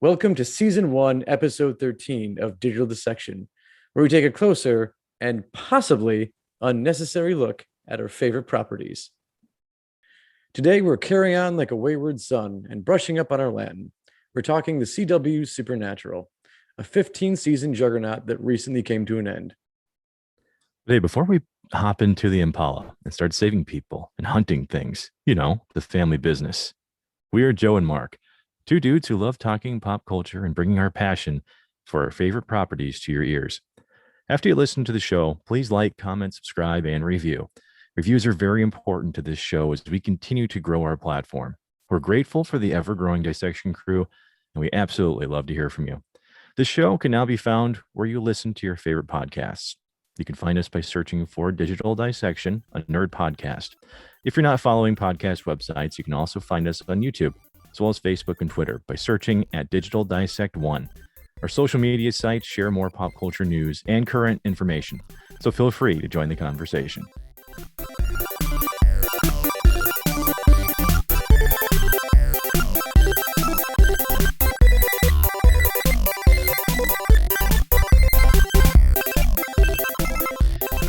Welcome to Season 1, Episode 13 of Digital Dissection, where we take a closer and possibly unnecessary look at our favorite properties. Today, we're carrying on like a wayward son and brushing up on our Latin. We're talking the CW Supernatural, a 15-season juggernaut that recently came to an end. Hey, before we hop into the Impala and start saving people and hunting things, the family business, we are Joe and Mark, two dudes who love talking pop culture and bringing our passion for our favorite properties to your ears. After you listen to the show, please like, comment, subscribe, and review. Reviews are very important to this show as we continue to grow our platform. We're grateful for the ever-growing dissection crew, and we absolutely love to hear from you. This show can now be found where you listen to your favorite podcasts. You can find us by searching for Digital Dissection, a nerd podcast. If you're not following podcast websites, you can also find us on YouTube, as well as Facebook and Twitter by searching at Digital Dissect 1. Our social media sites share more pop culture news and current information, so feel free to join the conversation.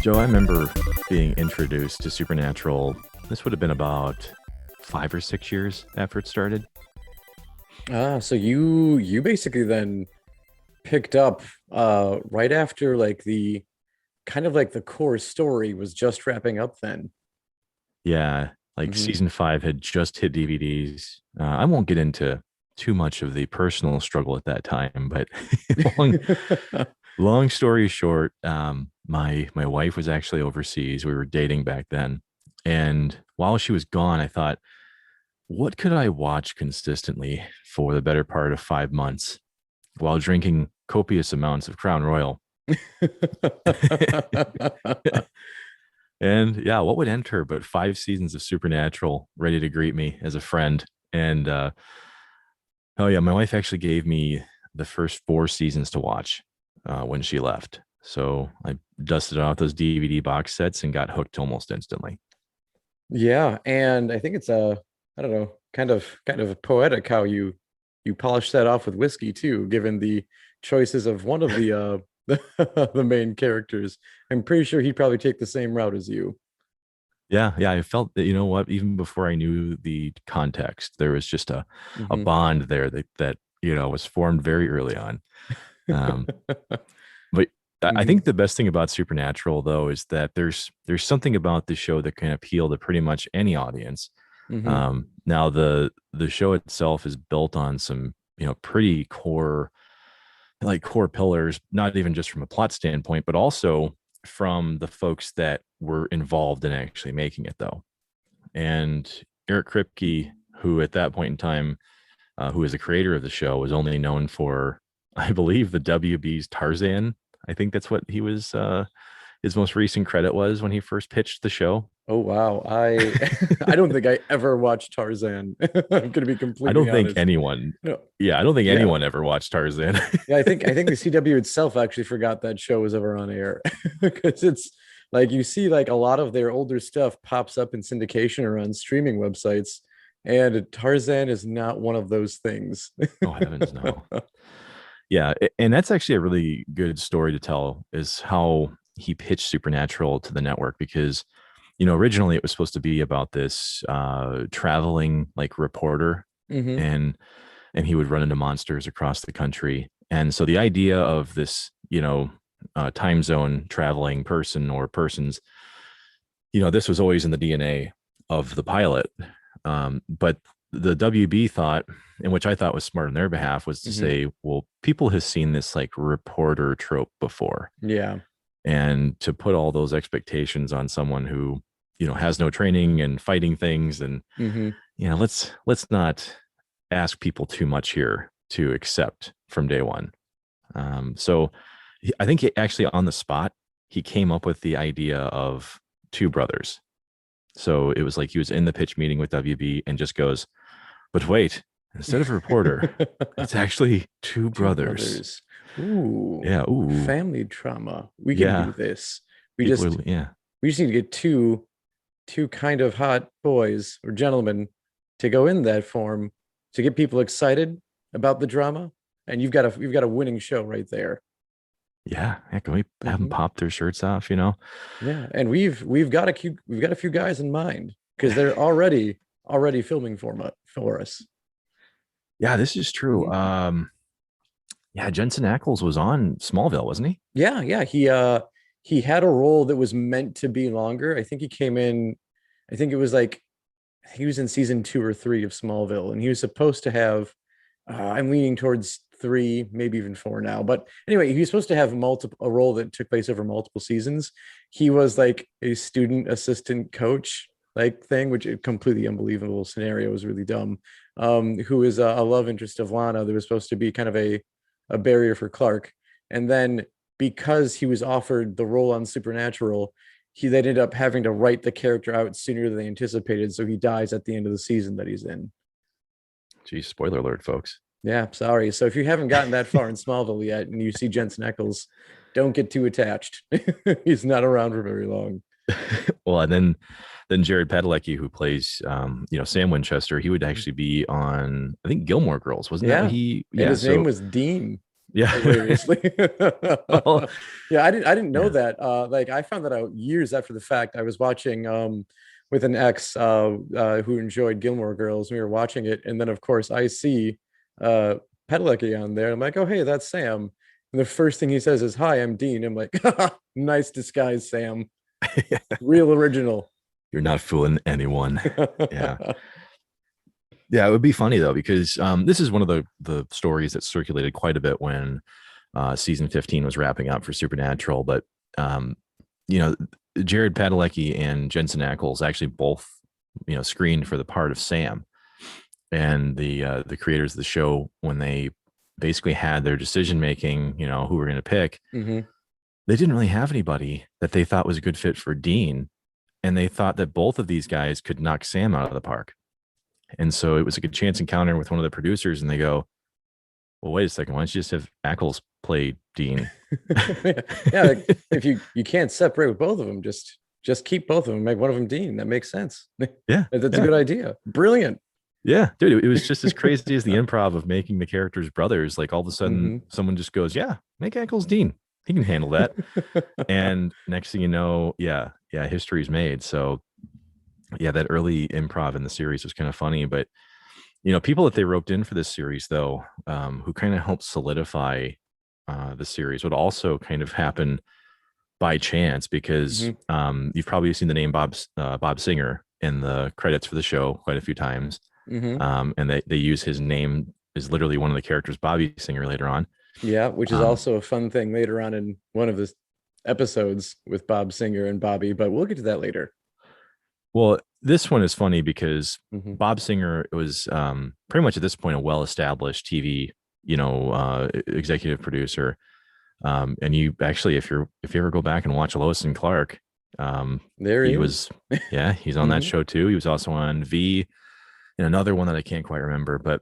Joe, I remember being introduced to Supernatural. This would have been about 5 or 6 years after it started. So you basically then picked up right after the core story was just wrapping up then. Yeah, season 5 had just hit DVDs. I won't get into too much of the personal struggle at that time, but long story short, my wife was actually overseas. We were dating back then. And while she was gone, I thought, what could I watch consistently for the better part of 5 months while drinking copious amounts of Crown Royal? And yeah, what would enter but 5 seasons of Supernatural ready to greet me as a friend? And oh yeah, my wife actually gave me the first 4 seasons to watch when she left. So I dusted off those DVD box sets and got hooked almost instantly. Yeah, and I think it's I don't know, kind of poetic how you polish that off with whiskey too, given the choices of one of the the main characters. I'm pretty sure he'd probably take the same route as you. Yeah, I felt that, you know what, even before I knew the context, there was just a Mhm. bond there that was formed very early on. Um, but I Mhm. think the best thing about Supernatural, though, is that there's something about the show that can appeal to pretty much any audience. Mhm. Now the show itself is built on some pretty core pillars, not even just from a plot standpoint, but also from the folks that were involved in actually making it, though. And Eric Kripke, who at that point in time, who is the creator of the show, was only known for, I believe, the WB's Tarzan. I think that's what he was. His most recent credit was when he first pitched the show. Oh wow. I I don't think I ever watched Tarzan. I'm gonna be I completely don't think honest. anyone. No. Yeah, I don't think Yeah. anyone ever watched Tarzan. Yeah, I think the CW itself actually forgot that show was ever on air because it's like you see like a lot of their older stuff pops up in syndication or on streaming websites, and Tarzan is not one of those things. Oh heavens, no. Yeah, and that's actually a really good story to tell, is how he pitched Supernatural to the network, because originally it was supposed to be about this traveling reporter, Hmm. and he would run into monsters across the country. And so the idea of this time zone traveling person or persons, this was always in the DNA of the pilot. But the WB thought, and which I thought was smart on their behalf, was to Hmm. say, well, people have seen this reporter trope before, Yeah. and to put all those expectations on someone who has no training and fighting things, and Hmm. let's not ask people too much here to accept from day one. So I think actually on the spot, he came up with the idea of two brothers. So it was like he was in the pitch meeting with WB and just goes, but wait, instead of a reporter, it's actually two Two brothers. brothers. Ooh, Yeah. Ooh. family drama. We can do Yeah. this. We People just are, yeah. we just need to get two kind of hot boys or gentlemen to go in that form to get people excited about the drama and you've got a winning show right there. Yeah. Can we have them Mhm. pop their shirts off, you know? Yeah, and we've got a few guys in mind because they're already filming for us. Yeah, this is true. Mhm. Yeah, Jensen Echols was on Smallville, wasn't he? Yeah, yeah. He had a role that was meant to be longer. I think he came in, I think it was like he was in season 2 or 3 of Smallville, and he was supposed to have I'm leaning towards 3, maybe even 4 now. But anyway, he was supposed to have multiple a role that took place over multiple seasons. He was like a student assistant coach like thing, which is a completely unbelievable scenario. It was really dumb. Who is a love interest of Lana. There was supposed to be kind of a barrier for Clark, and then because he was offered the role on Supernatural, he they ended up having to write the character out sooner than they anticipated, so he dies at the end of the season that he's in. Geez, spoiler alert, folks. Yeah, sorry. So if you haven't gotten that far in Smallville yet and you see Jensen Eccles, don't get too attached. He's not around for very long. Well, and then Jared Padalecki, who plays Sam Winchester, he would actually be on, I think, Gilmore Girls, wasn't that what Yeah. he? And Yeah. his name So was Dean, yeah. hilariously. Well, Yeah, I didn't know yeah. that. Like I found that out years after the fact. I was watching with an ex who enjoyed Gilmore Girls. We were watching it, and then of course I see uh Padalecki on there. I'm like, oh hey, that's Sam. And the first thing he says is, "Hi, I'm Dean." I'm like, nice disguise, Sam. Real original. You're not fooling anyone. Yeah. Yeah, it would be funny though, because this is one of the stories that circulated quite a bit when season 15 was wrapping up for Supernatural. But um, you know, Jared Padalecki and Jensen Ackles actually both screened for the part of Sam. And the creators of the show, when they basically had their decision making, who we're going to pick, Hmm. they didn't really have anybody that they thought was a good fit for Dean, and they thought that both of these guys could knock Sam out of the park. And so it was like a chance encounter with one of the producers, and they go, "Well, wait a second, why don't you just have Ackles play Dean?" Yeah, like, if you can't separate with both of them, just keep both of them, make one of them Dean. That makes sense. Yeah, That's a yeah, good idea. Brilliant. yeah, dude. It was just as crazy as the improv of making the characters brothers. Like all of a sudden, Hmm. someone just goes, "Yeah, make Ackles Dean. He can handle that." And next thing you know, yeah, history's made. So yeah, that early improv in the series was kind of funny. But people that they roped in for this series, though, who kind of helped solidify the series, would also kind of happen by chance, because Hmm. you've probably seen the name Bob Singer in the credits for the show quite a few times. Hmm. And they use his name is literally one of the characters, Bobby Singer, later on. Yeah, which is Um, also a fun thing later on in one of the episodes with Bob Singer and Bobby, but we'll get to that later. well, this one is funny because Hmm. Bob Singer was pretty much at this point a well-established TV, executive producer. And you actually, if you ever go back and watch Lois and Clark, There he he is. was, yeah, he's on that Hmm. show too. He was also on V and another one that I can't quite remember. But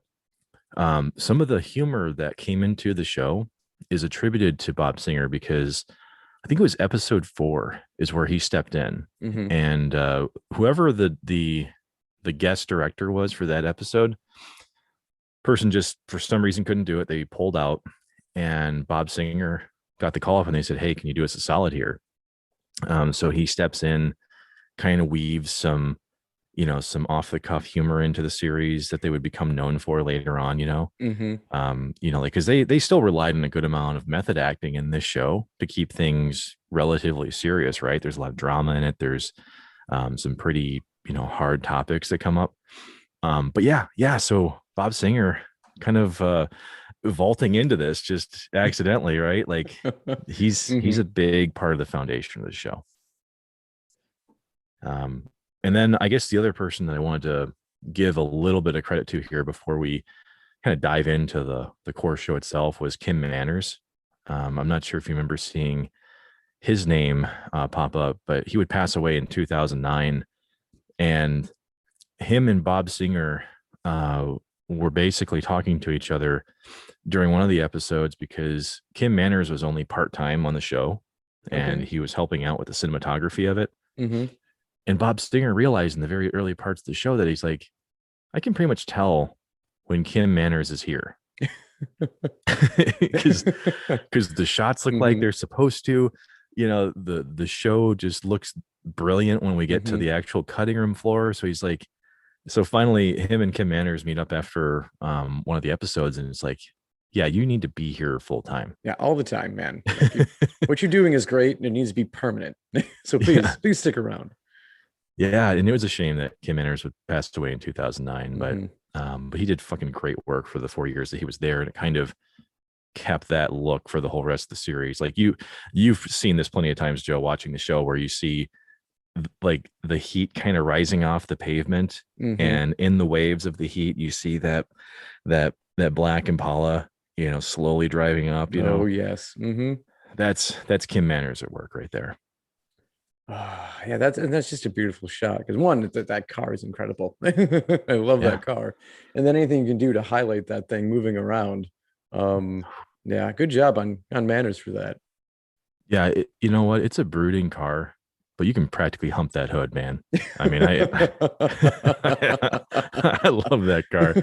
some of the humor that came into the show is attributed to Bob Singer, because I think it was episode 4 is where he stepped in, Hmm. and whoever the guest director was for that episode, person just for some reason couldn't do it. They pulled out, and Bob Singer got the call up, and they said, "Hey, can you do us a solid here?" So he steps in, kind of weaves some off the cuff humor into the series that they would become known for later on. Hmm. Like, because they still relied on a good amount of method acting in this show to keep things relatively serious, right? There's a lot of drama in it. There's some pretty hard topics that come up. But yeah. So Bob Singer kind of vaulting into this just accidentally, right? Like he's Hmm. a big part of the foundation of the show. Um, and then I guess the other person that I wanted to give a little bit of credit to here before we kind of dive into the core show itself was Kim Manners. I'm not sure if you remember seeing his name pop up, but he would pass away in 2009, and him and Bob Singer were basically talking to each other during one of the episodes, because Kim Manners was only part time on the show, and Okay. he was helping out with the cinematography of it. Hmm. And Bob Singer realized in the very early parts of the show that he's like, I can pretty much tell when Kim Manners is here. because the shots look like Hmm. they're supposed to. The show just looks brilliant when we get to Hmm. the actual cutting room floor. So he's like, so finally him and Kim Manners meet up after one of the episodes, and it's like, yeah, you need to be here full time. Yeah, all the time, man. Like what you're doing is great and it needs to be permanent. So Yeah. please stick around. Yeah, and it was a shame that Kim Manners passed away in 2009, Hmm. but he did fucking great work for the 4 years that he was there, and it kind of kept that look for the whole rest of the series. Like you've seen this plenty of times, Joe, watching the show, where you see like the heat kind of rising off the pavement, Hmm. and in the waves of the heat you see that black Impala, slowly driving up. Oh yes. Hmm. That's Kim Manners at work right there. Yeah, that's just a beautiful shot because one, that car is incredible. I love Yeah. that car, and then anything you can do to highlight that thing moving around. Um, yeah, good job on Manners for that. Yeah, you know what? It's a brooding car, but you can practically hump that hood, man. I mean, I love that car.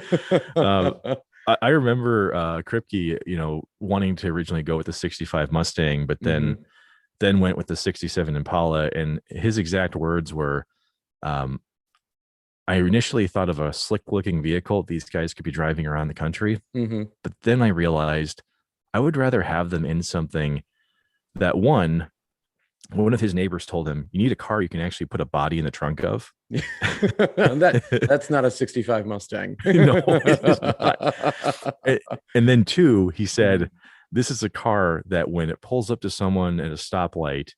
Um, I remember Kripke, wanting to originally go with the 65 Mustang, but then Hmm. went with the 67 Impala, and his exact words were, um, I initially thought of a slick looking vehicle these guys could be driving around the country, Hmm. but then I realized I would rather have them in something that one of his neighbors told him, you need a car you can actually put a body in the trunk of. That's not a 65 Mustang. No, it is not. And then two, he Mhm. said, this is a car that when it pulls up to someone at a stoplight,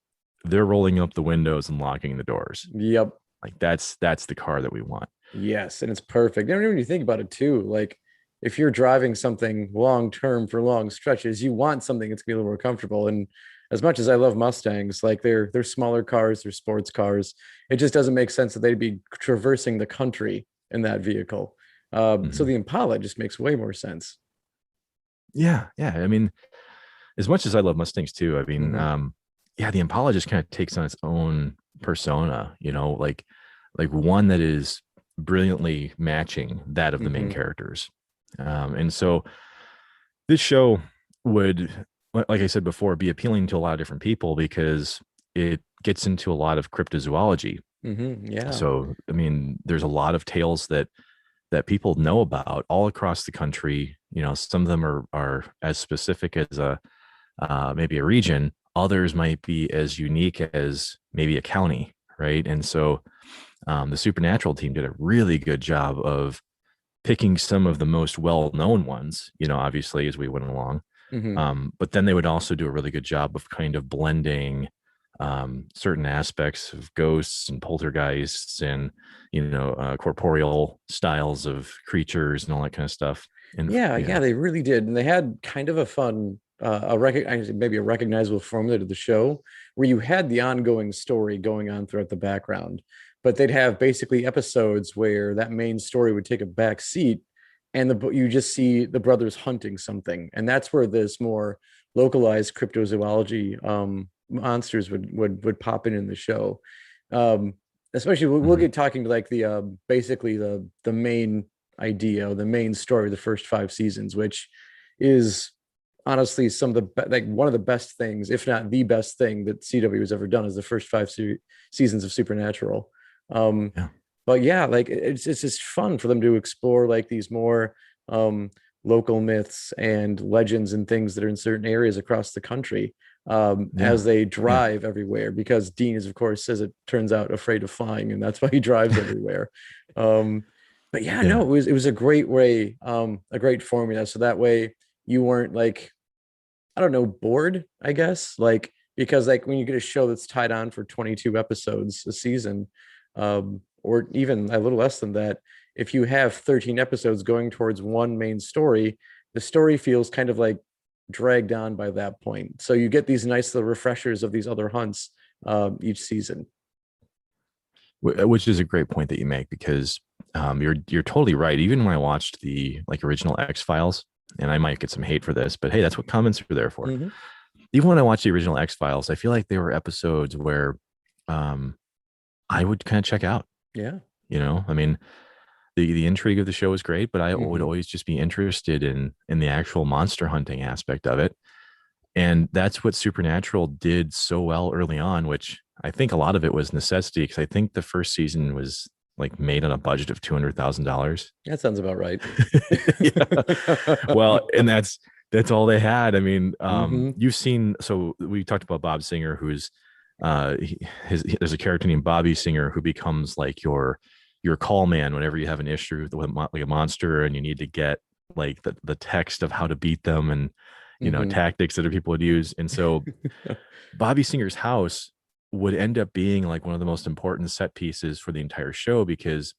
they're rolling up the windows and locking the doors. Yep. Like that's the car that we want. Yes, and it's perfect. And when you think about it too, like if you're driving something long term for long stretches, you want something that's gonna be a little more comfortable. And as much as I love Mustangs, like they're smaller cars, they're sports cars. It just doesn't make sense that they'd be traversing the country in that vehicle. So Mhm. the Impala just makes way more sense. Yeah, yeah. I mean, as much as I love Mustangs too, I mean, Hmm. yeah, the Impala just kind of takes on its own persona, like one that is brilliantly matching that of the main Hmm. characters. And so this show would, like I said before, be appealing to a lot of different people because it gets into a lot of cryptozoology. Hmm. Yeah. So, I mean, there's a lot of tales that people know about all across the country. Some of them are as specific as maybe a region. Others might be as unique as maybe a county, right? And so the Supernatural team did a really good job of picking some of the most well-known ones, obviously as we went along. Hmm. But then they would also do a really good job of kind of blending certain aspects of ghosts and poltergeists and corporeal styles of creatures and all that kind of stuff. And Yeah, they really did, and they had kind of a fun, maybe a recognizable formula to the show, where you had the ongoing story going on throughout the background, but they'd have basically episodes where that main story would take a back seat, and you just see the brothers hunting something, and that's where this more localized cryptozoology monsters would pop in the show. Um, Especially we'll Mhm. get talking to like the basically the main idea, the main story of the first 5 seasons, which is honestly some of like one of the best things, if not the best thing that CW has ever done, is the first seasons of Supernatural. Um, Yeah. but yeah, like it's just fun for them to explore like these more um, local myths and legends and things that are in certain areas across the country Yeah. as they Yeah. drive everywhere. Because Dean is, of course, as it turns out, afraid of flying, and that's why he drives everywhere. Um, but yeah, no, Yeah. it was a great way, a great formula. So that way you weren't like, I don't know, bored, I guess. Like because like when you get a show that's tied on for 22 episodes a season, or even a little less than that, if you have 13 episodes going towards one main story, the story feels kind of like dragged on by that point. So you get these nice little refreshers of these other hunts each season. Which is a great point that you make because you're totally right. Even when I watched the like original X Files, and I might get some hate for this, but hey, that's what comments are there for. Hmm. Even when I watched the original X Files, I feel like there were episodes where I would kind of check out. Yeah. I mean, the intrigue of the show is great, but I would Mhm. always just be interested in the actual monster hunting aspect of it. And that's what Supernatural did so well early on, which I think a lot of it was necessity, because I think the first season was like made on a budget of $200,000. That sounds about right. Yeah. Well, and that's all they had. I mean, Hmm. you've seen, so we talked about Bob Singer, who's there's a character named Bobby Singer who becomes like your call man whenever you have an issue with like a monster and you need to get like the text of how to beat them, and Hmm. tactics that other people would use. And so Bobby Singer's house would end up being like one of the most important set pieces for the entire show, because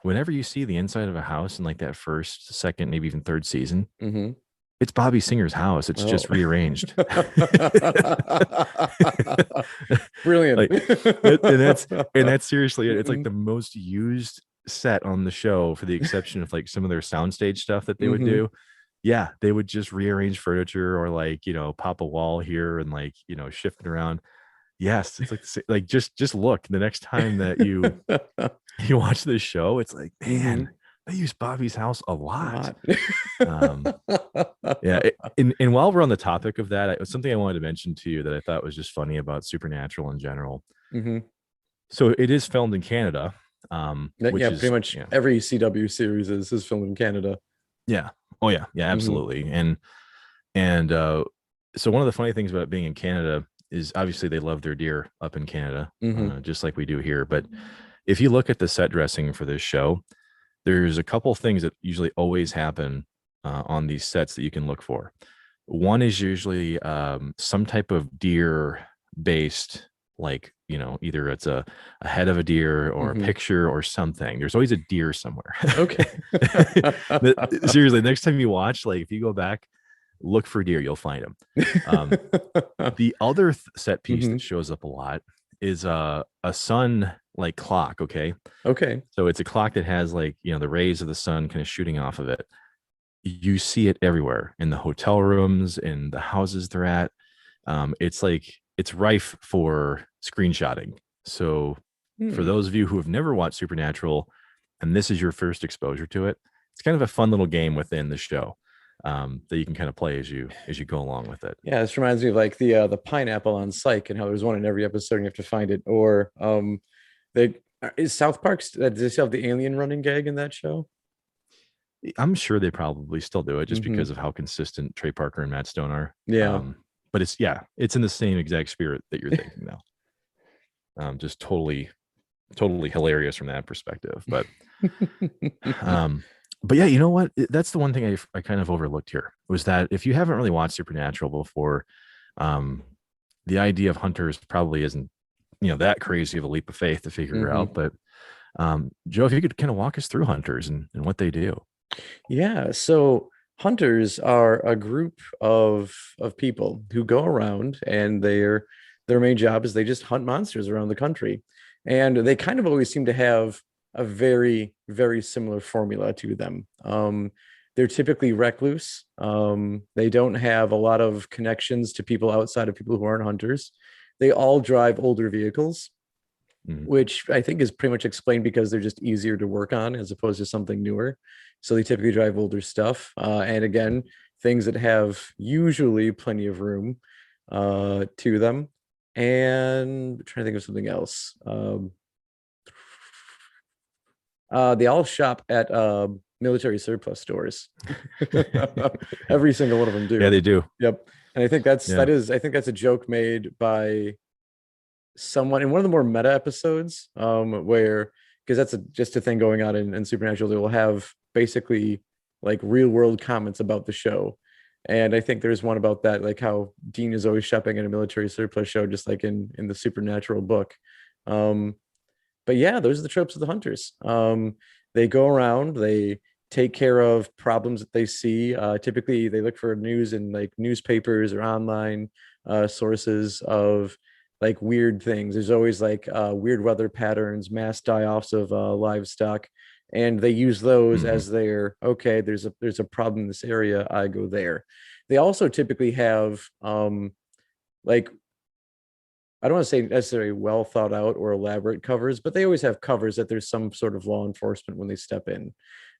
whenever you see the inside of a house in like that first, second, maybe even third season, Hmm. it's Bobby Singer's house. It's Oh. just rearranged. Brilliant. Like and that's seriously it. It's like Hmm. the most used set on the show, for the exception of like some of their soundstage stuff that they would Hmm. do. Yeah, they would just rearrange furniture, or like, pop a wall here and like, shift it around. Yes, it's like like just look the next time that you watch this show, it's like, Hmm. man, they use Bobby's house a A lot. lot. Um, yeah, and while we're on the topic of that, it was something I wanted to mention to you that I thought was just funny about Supernatural in general. Hmm. So it is filmed in Canada, which Yeah, is pretty much every CW series is filmed in Canada. yeah, oh yeah, yeah, Hmm. absolutely. And so one of the funny things about being in Canada is obviously they love their deer up in Canada, Hmm. just like we do here. But if you look at the set dressing for this show, there's a couple things that usually always happen on these sets that you can look for. One is usually some type of deer based, like, either it's a head of a deer or a Hmm. picture or something. There's always a deer somewhere. Okay. Seriously, next time you watch, like if you go back, look for deer, you'll find them. Um, the other set piece Hmm. that shows up a lot is a sun like clock. Okay. Okay. So it's a clock that has like, the rays of the sun kind of shooting off of it. You see it everywhere in the hotel rooms, in the houses they're at. It's like it's rife for screenshotting. So for Hmm. those of you who have never watched Supernatural and this is your first exposure to it, it's kind of a fun little game within the show, that you can kind of play as you go along with it. Yeah, this reminds me of like the pineapple on Psych, and how there's one in every episode and you have to find it. Or they is South Park, does they still have the alien running gag in that show? I'm sure they probably still do it just Hmm. because of how consistent Trey Parker and Matt Stone are. Yeah. But it's in the same exact spirit that you're thinking now. Just totally hilarious from that perspective. Um, but yeah, you know what? That's the one thing I kind of overlooked here, was that if you haven't really watched Supernatural before, um, the idea of hunters probably isn't, that crazy of a leap of faith to figure Hmm. out. But Joe, if you could kind of walk us through hunters and what they do. Yeah, so hunters are a group of people who go around, and their main job is they just hunt monsters around the country. And they kind of always seem to have a very, very similar formula to them. They're typically recluse. They don't have a lot of connections to people outside of people who aren't hunters. They all drive older vehicles, Mhm. which I think is pretty much explained because they're just easier to work on as opposed to something newer. So they typically drive older stuff. And again, things that have usually plenty of room to them. And I'm trying to think of something else. They all shop at military surplus stores. Every single one of them Yeah, do. they do. Yep. And I think that's Yeah. that is I think that's a joke made by someone in one of the more meta episodes, where, because that's just a thing going on in Supernatural. They will have basically like real world comments about the show. And I think there's one about that, like how Dean is always shopping at a military surplus show, just like in the Supernatural book. um but yeah, those are the tropes of the hunters. They go around, they take care of problems that they see. Typically, they look for news in like newspapers or online sources of like weird things. There's always like weird weather patterns, mass die-offs of livestock, and they use those Mhm. as their, okay, there's a problem in this area, I go there. They also typically have like I don't want to say necessarily well thought out or elaborate covers, but they always have covers that there's some sort of law enforcement when they step in.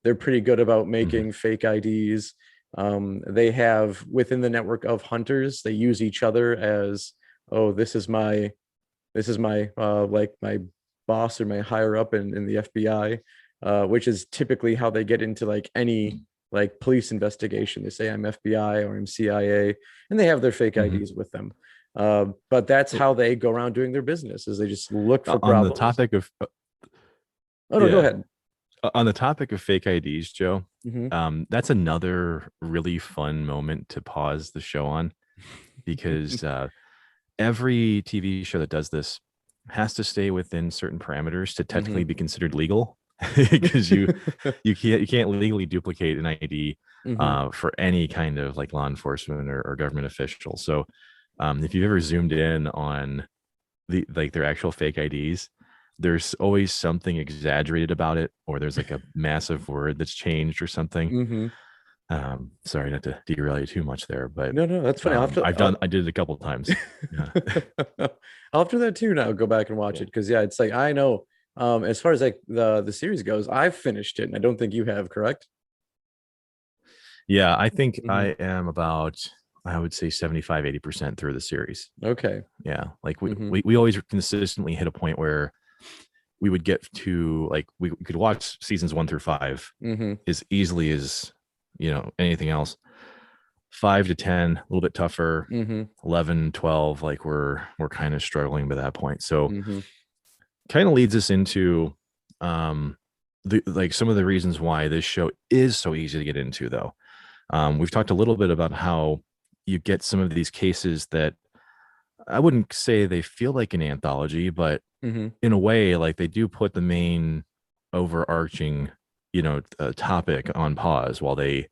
They're pretty good about making fake IDs. They have within the network of hunters, they use each other as, oh, this is my like my boss or my higher up in the FBI, which is typically how they get into like any like police investigation. They say I'm FBI or I'm CIA, and they have their fake IDs with them. But that's how they go around doing their business, is they just look for On problems. the topic of Oh no, go ahead. on the topic of fake IDs, Joe, Mhm. that's another really fun moment to pause the show on, because every TV show that does this has to stay within certain parameters to technically be considered legal, because you can't legally duplicate an ID for any kind of like law enforcement or government official. So if you've ever zoomed in on their actual fake IDs, there's always something exaggerated about it, or there's like a massive word that's changed or something. Sorry not to derail you too much there, but No, that's funny. I did it a couple of times. Yeah. I'll have to do that too now. Go back and watch it, because it's like I know. As far as like the series goes, I've finished it, and I don't think you have, correct? Yeah, I think I am about, I would say 75-80% through the series. Okay. Yeah, like we always consistently hit a point where we would get to, like, we could watch seasons 1 through 5 as easily as anything else. 5 to 10 a little bit tougher. 11, 12, like we're kind of struggling by that point. So kind of leads us into some of the reasons why this show is so easy to get into, though. We've talked a little bit about how you get some of these cases that I wouldn't say they feel like an anthology, but in a way, like they do put the main overarching, topic on pause while they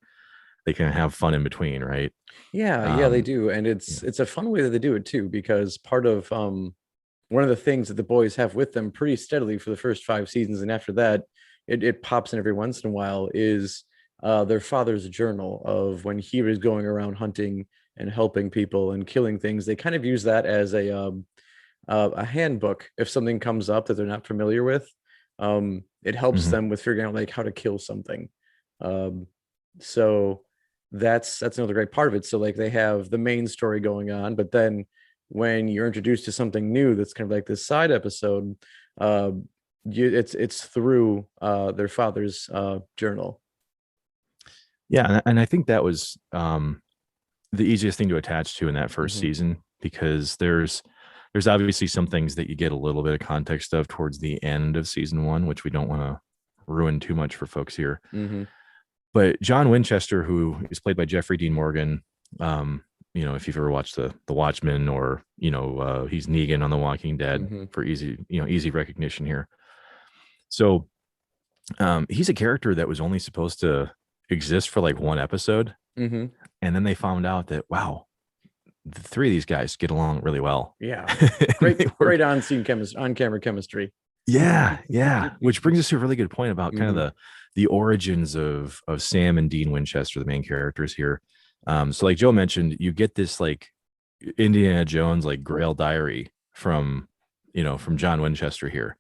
can have fun in between, right? Yeah, they do. And it's a fun way that they do it too, because part of one of the things that the boys have with them pretty steadily for the first 5 seasons, and after that, it pops in every once in a while, is their father's journal of when he was going around hunting and helping people and killing things. They kind of use that as a handbook. If something comes up that they're not familiar with, it helps them with figuring out like how to kill something. So that's another great part of it. So like they have the main story going on, but then when you're introduced to something new that's kind of like this side episode, it's through their father's journal. Yeah, and I think that was the easiest thing to attach to in that first season, because there's obviously some things that you get a little bit of context of towards the end of season 1, which we don't want to ruin too much for folks here. But John Winchester, who is played by Jeffrey Dean Morgan, if you've ever watched the Watchmen, or he's Negan on The Walking Dead, for easy recognition here. So he's a character that was only supposed to exist for like one episode, and then they found out that, wow, the three of these guys get along really well. Yeah, great on-camera chemistry. Yeah. Which brings us to a really good point about kind of the origins of Sam and Dean Winchester, the main characters here. So like Joe mentioned, you get this like Indiana Jones like Grail diary from John Winchester here,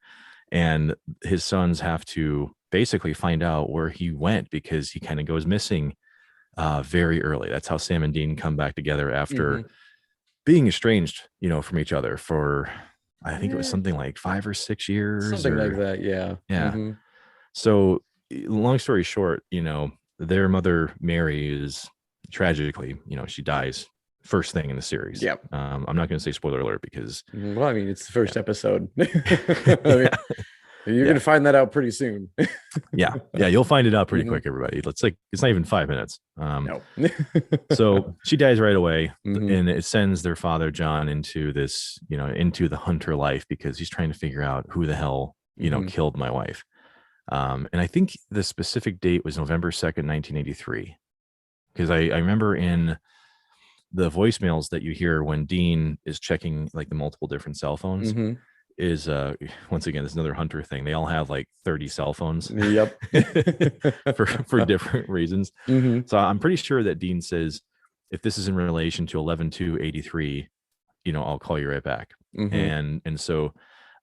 and his sons have to basically find out where he went, because he kind of goes missing very early. That's how Sam and Dean come back together after being estranged, from each other for, I think it was something like 5 or 6 years, something like that. Yeah. So long story short, their mother Mary is tragically, she dies first thing in the series. Yep. I'm not going to say spoiler alert, because well, I mean, it's the first episode. You're gonna find that out pretty soon. yeah, you'll find it out pretty quick, everybody. It's not even 5 minutes. No. So she dies right away, and it sends their father John into this, into the hunter life, because he's trying to figure out who the hell killed my wife. And I think the specific date was November 2nd, 1983, because I remember in the voicemails that you hear when Dean is checking like the multiple different cell phones, is once again, this is another hunter thing. They all have like 30 cell phones. Yep. for different reasons. So I'm pretty sure that Dean says, if this is in relation to 11/2/83, I'll call you right back. Mm-hmm. And so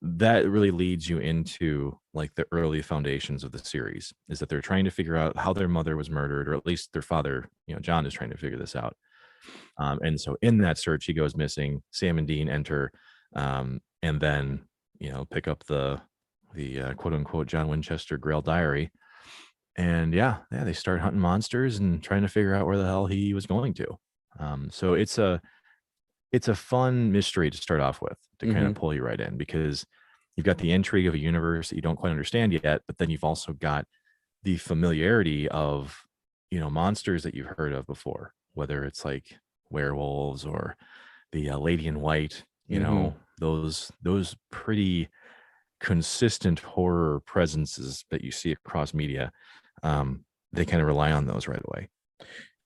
that really leads you into like the early foundations of the series, is that they're trying to figure out how their mother was murdered, or at least their father, John, is trying to figure this out. And so in that search, he goes missing. Sam and Dean enter, and then pick up the quote unquote John Winchester Grail diary, and yeah, they start hunting monsters and trying to figure out where the hell he was going to. So it's a fun mystery to start off with, to kind of Mm-hmm. pull you right in, because you've got the intrigue of a universe that you don't quite understand yet, but then you've also got the familiarity of monsters that you've heard of before, whether it's like werewolves or the lady in white, Mm-hmm. those pretty consistent horror presences that you see across media. They kind of rely on those right away.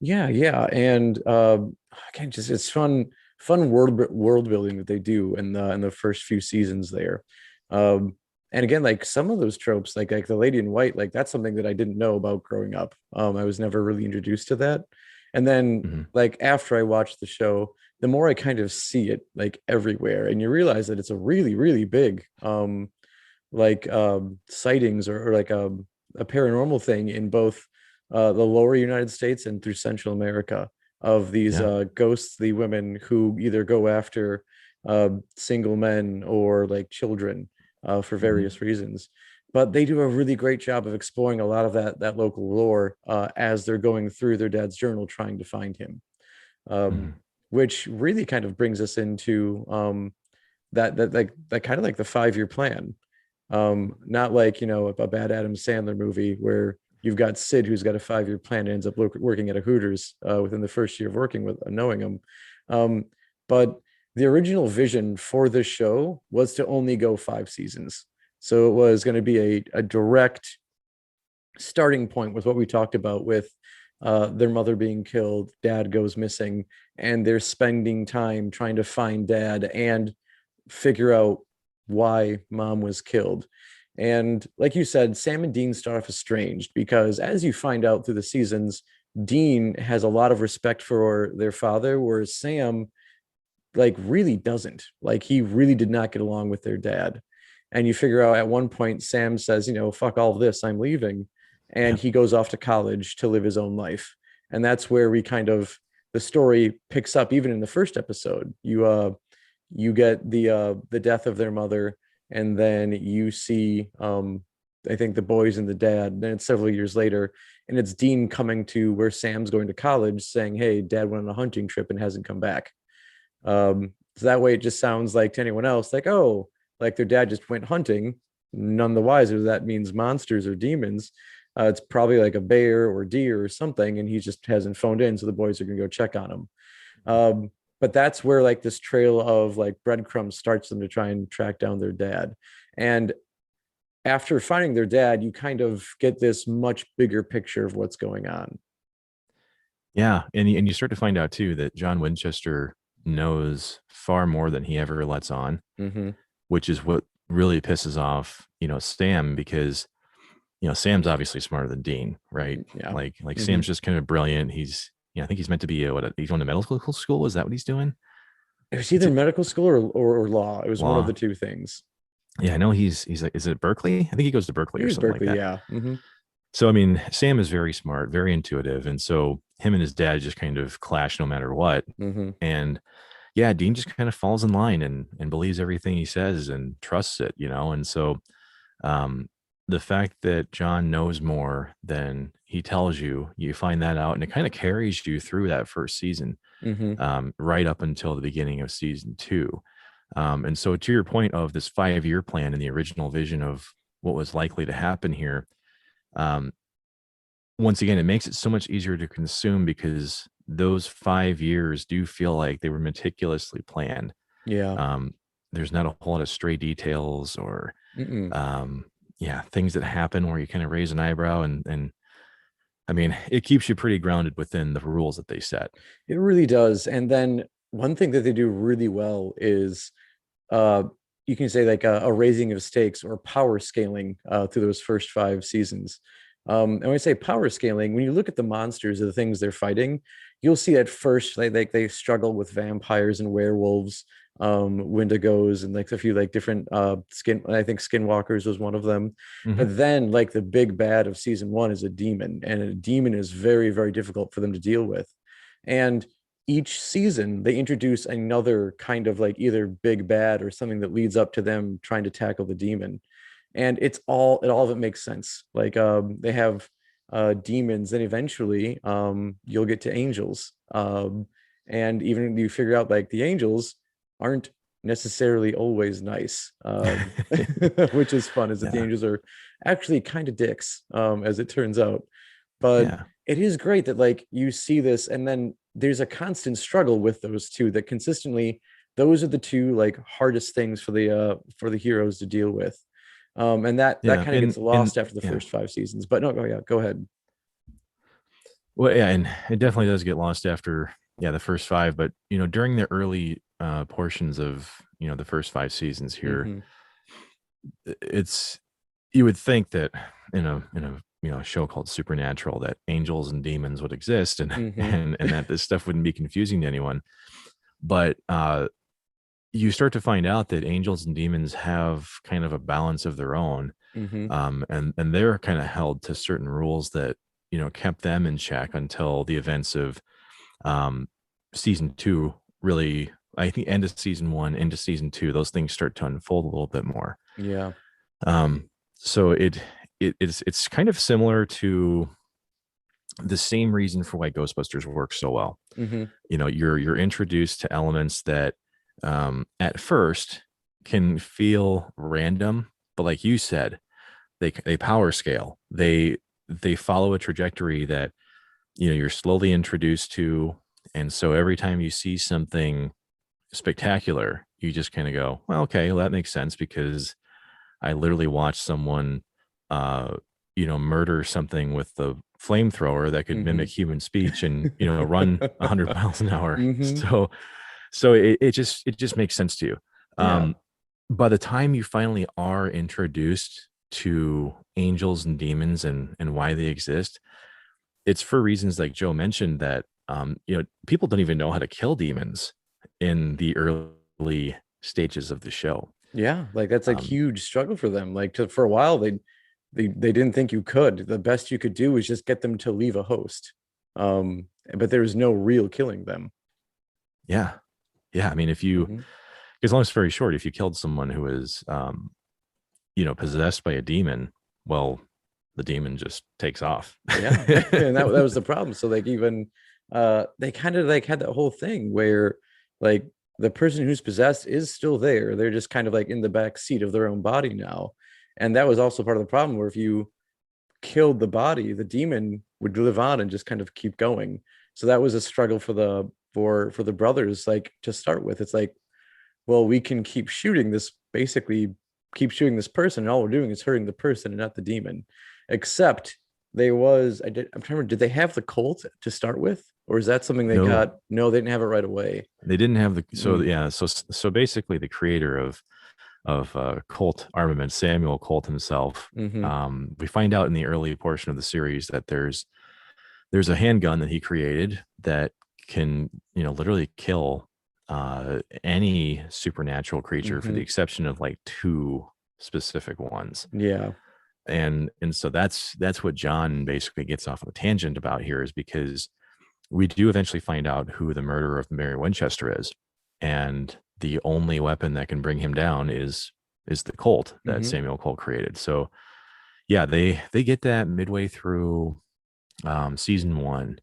Yeah, and again, just it's fun world building that they do in the first few seasons there. Um, and again, like some of those tropes, like the Lady in White, like that's something that I didn't know about growing up. I was never really introduced to that. And then Mhm. like after I watched the show, the more I kind of see it like everywhere, and you realize that it's a really, really big sightings or like a paranormal thing in both the lower United States and through Central America of these Yeah. ghostly women who either go after single men or like children for Mhm. various reasons. But they do a really great job of exploring a lot of that local lore as they're going through their dad's journal trying to find him, um, Mhm. which really kind of brings us into that kind of like the 5-year plan. Not like, a bad Adam Sandler movie where you've got Sid who's got a 5-year plan and ends up working at a Hooters within the first year of working with knowing him. Um, but the original vision for this show was to only go 5 seasons. So it was going to be a direct starting point with what we talked about with their mother being killed, dad goes missing, and they're spending time trying to find dad and figure out why mom was killed. And like you said, Sam and Dean start off estranged because as you find out through the seasons, Dean has a lot of respect for their father, whereas Sam like really doesn't. Like he really did not get along with their dad. And you figure out at one point, Sam says, fuck all this, I'm leaving. And Yeah. he goes off to college to live his own life. And that's where we kind of the story picks up even in the first episode. You get the death of their mother, and then you see I think the boys and the dad. Then it's several years later, and it's Dean coming to where Sam's going to college, saying, "Hey, Dad went on a hunting trip and hasn't come back." So that way, it just sounds like to anyone else, like, oh, like their dad just went hunting. None the wiser that means monsters or demons. It's probably like a bear or deer or something, and he just hasn't phoned in, so the boys are gonna go check on him. Um, but that's where like this trail of like breadcrumbs starts them to try and track down their dad. And after finding their dad, you kind of get this much bigger picture of what's going on. Yeah. And you start to find out too that John Winchester knows far more than he ever lets on, Mm-hmm. which is what really pisses off, Sam, because Sam's obviously smarter than Dean, right? Yeah. Like Mm-hmm. Sam's just kind of brilliant. He's, I think he's meant to be he's going to medical school. Is that what he's doing? It was It's either medical school or law. It was one of the law. two things. Yeah, I know he's like, is it Berkeley? I think he goes to Berkeley It or was something like Berkeley, that. yeah. Mm-hmm. So I mean, Sam is very smart, very intuitive, and so him and his dad just kind of clash no matter what. Mm-hmm. And yeah, Dean just kind of falls in line and believes everything he says and trusts it, And so um, the fact that John knows more than he tells you, you find that out, and it kind of carries you through that first season, Mm-hmm. right up until the beginning of season two. And so, to your point of this 5-year plan and the original vision of what was likely to happen here, um, once again, it makes it so much easier to consume because those 5 years do feel like they were meticulously planned. Yeah. Um, there's not a whole lot of stray details or, Mm-mm. um, yeah, things that happen where you kind of raise an eyebrow, and I mean, it keeps you pretty grounded within the rules that they set. It really does. And then one thing that they do really well is uh you can say like a raising of stakes or power scaling through those first 5 seasons. And when I say power scaling, when you look at the monsters or the things they're fighting, you'll see at first they struggle with vampires and werewolves, wendigos, and like a few like different I think skinwalkers was one of them. Hmm. But then like the big bad of season one is a demon, and a demon is very, very difficult for them to deal with. And each season they introduce another kind of like either big bad or something that leads up to them trying to tackle the demon. And all of it makes sense. Like they have demons, and eventually you'll get to angels. And even you figure out like the angels aren't necessarily always nice, which is fun, is that the Yeah. angels are actually kind of dicks, as it turns out. But Yeah. it is great that like you see this, and then there's a constant struggle with those two, that consistently those are the two like hardest things for the heroes to deal with. And that Yeah. kind of gets And lost after the yeah. first five seasons. But no, yeah, go ahead. Well, yeah, and it definitely does get lost after, yeah, the first five. But during the early portions of the first five seasons here, Hmm. it's you would think that in a show called Supernatural that angels and demons would exist, and Hmm. and that this stuff wouldn't be confusing to anyone. But you start to find out that angels and demons have kind of a balance of their own, Hmm. and they're kind of held to certain rules that kept them in check until the events of um, season two. Really, I think end of season one into season two, those things start to unfold a little bit more. Yeah. Um, so it's kind of similar to the same reason for why Ghostbusters works so well. Hmm. You're introduced to elements that at first can feel random, but like you said, they power scale. They follow a trajectory that you're slowly introduced to, and so every time you see something spectacular, you just kind of go, well, okay, well, that makes sense because I literally watched someone, uh, murder something with the flamethrower that could Hmm. mimic human speech and run 100 miles an hour. Hmm. So it just makes sense to you. Yeah. Um, by the time you finally are introduced to angels and demons and why they exist, it's for reasons like Joe mentioned that people don't even know how to kill demons in the early stages of the show. Yeah, like that's like Um, huge struggle for them. Like for a while they didn't think you could. The best you could do was just get them to leave a host. But there was no real killing them. yeah, yeah. I mean, if you, Hmm. as long as it's very short, if you killed someone who is, possessed by a demon, well, the demon just takes off. Yeah. And that was the problem. So like even they kind of like had that whole thing where like the person who's possessed is still there. They're just kind of like in the back seat of their own body now. And that was also part of the problem, where if you killed the body, the demon would live on and just kind of keep going. So that was a struggle for the brothers, like to start with. It's like, well, we can keep shooting this person, and all we're doing is hurting the person and not the demon. Except I'm trying to remember, did they have the cult to start with? Or is that something they No, got? No, they didn't have it right away. they didn't have the, so Mm, yeah, so basically the creator of Colt armament, Samuel Colt himself. mm-hmm, We find out in the early portion of the series that there's a handgun that he created that can literally kill any supernatural creature, for mm-hmm. the exception of like two specific ones. Yeah. And so that's what John basically gets off of a tangent about here, is because we do eventually find out who the murderer of Mary Winchester is, and the only weapon that can bring him down is the Colt that Mm-hmm. Samuel Colt created. So yeah, they get that midway through season one,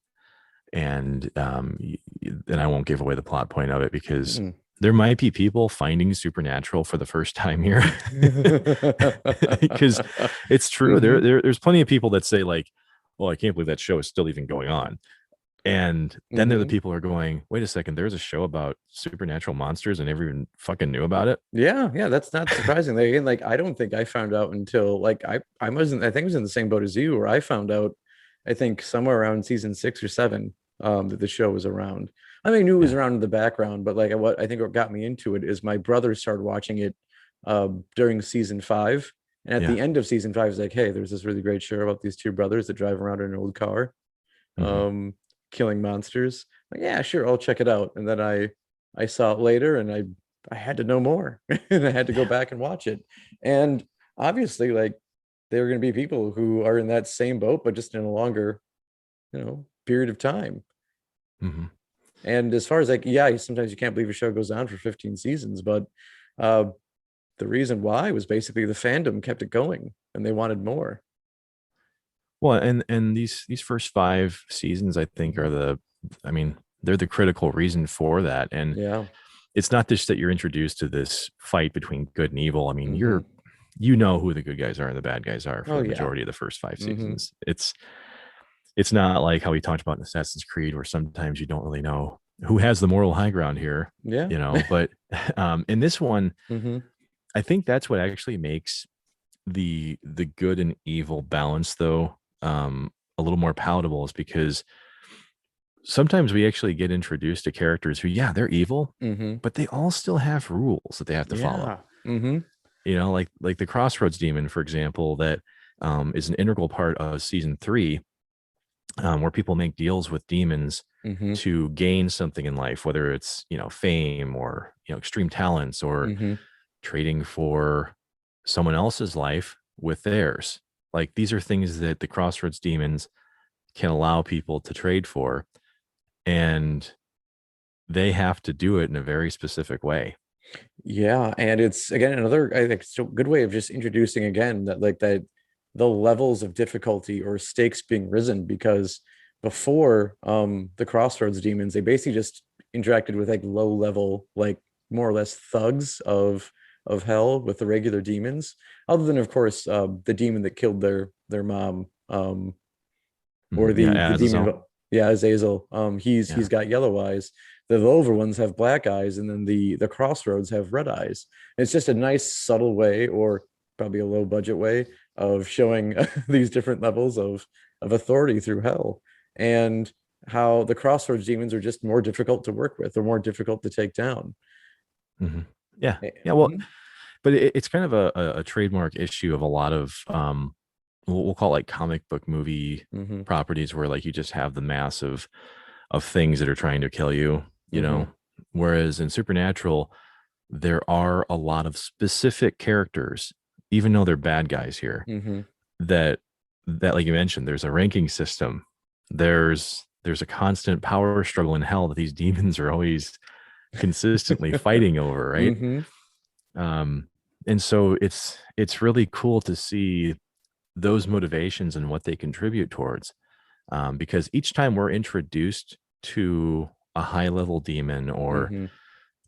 and I won't give away the plot point of it because Mm. there might be people finding supernatural for the first time here, because it's true. Mm-hmm. There's plenty of people that say like, well, I can't believe that show is still even going on. And then they're the Mm-hmm. people who are going, wait a second, there's a show about supernatural monsters and never even fucking knew about it. Yeah, yeah, that's not surprising. Like, again, like I don't think I found out until like I think I was in the same boat as you, where I found out I think somewhere around season six or seven, that the show was around. I mean, I knew it was Yeah. around in the background, but like what I think what got me into it is my brother started watching it during season five. And at Yeah. the end of season five, he's like, hey, there's this really great show about these two brothers that drive around in an old car, Hmm. um, killing monsters. Like, yeah, sure, I'll check it out. And then I saw it later, and I had to know more, and I had to go Yeah. back and watch it. And obviously, like, there are going to be people who are in that same boat, but just in a longer, period of time. Hmm. And as far as, like, yeah, sometimes you can't believe a show goes on for 15 seasons, but uh, the reason why was basically the fandom kept it going and they wanted more. Well, and these first 5 seasons, I think, are Mhm. the, I mean, they're the critical reason for that. And Yeah. it's not just that you're introduced to this fight between good and evil. I mean, Hmm. you know who the good guys are and the bad guys are for Oh, the yeah. majority of the first five Hmm. seasons. It's not like how we talked about in Assassin's Creed, where sometimes you don't really know who has the moral high ground here, Yeah. But in this one, Hmm. I think that's what actually makes the good and evil balance, though, a little more palatable, is because sometimes we actually get introduced to characters who, yeah, they're evil, Hmm. but they all still have rules that they have to follow. Yeah. Hmm. Like the Crossroads Demon, for example, that is an integral part of season 3, where people make deals with demons Hmm. to gain something in life, whether it's fame or extreme talents, or Hmm. trading for someone else's life with theirs. Like, these are things that the Crossroads Demons can allow people to trade for, and they have to do it in a very specific way. Yeah, and it's again another, I think, so good way of just introducing again that, like, that the levels of difficulty or stakes being risen, because before the Crossroads Demons, they basically just interacted with, like, low level, like, more or less thugs of hell with the regular demons, other than, of course, the demon that killed their mom, or Yeah, the demon Azazel. of, yeah, Azazel. He's Yeah. got yellow eyes. The Lover ones have black eyes, and then the Crossroads have red eyes. It's just a nice subtle way, or probably a low budget way, of showing these different levels of authority through hell, and how the Crossroads demons are just more difficult to work with or more difficult to take down. Hmm. Yeah. Yeah. Well, Mhm. but it's kind of a trademark issue of a lot of we'll call it like comic book movie Mhm. properties, where like you just have the mass of things that are trying to kill you, you Mhm. know. Whereas in Supernatural, there are a lot of specific characters, even though they're bad guys here, Mhm. that like you mentioned, there's a ranking system. There's a constant power struggle in hell that these demons are always consistently fighting over, right? Mhm. Um, and so it's really cool to see those motivations and what they contribute towards. Because each time we're introduced to a high level demon, Mhm.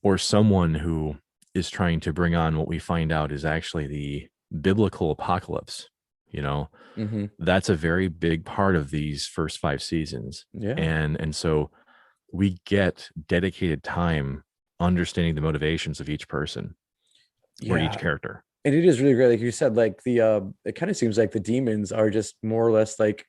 or someone who is trying to bring on what we find out is actually the biblical apocalypse, you know, Mhm. that's a very big part of these first 5 seasons. Yeah. And so we get dedicated time understanding the motivations of each person or each Yeah. character. And it is really great, like you said, like the it kind of seems like the demons are just more or less like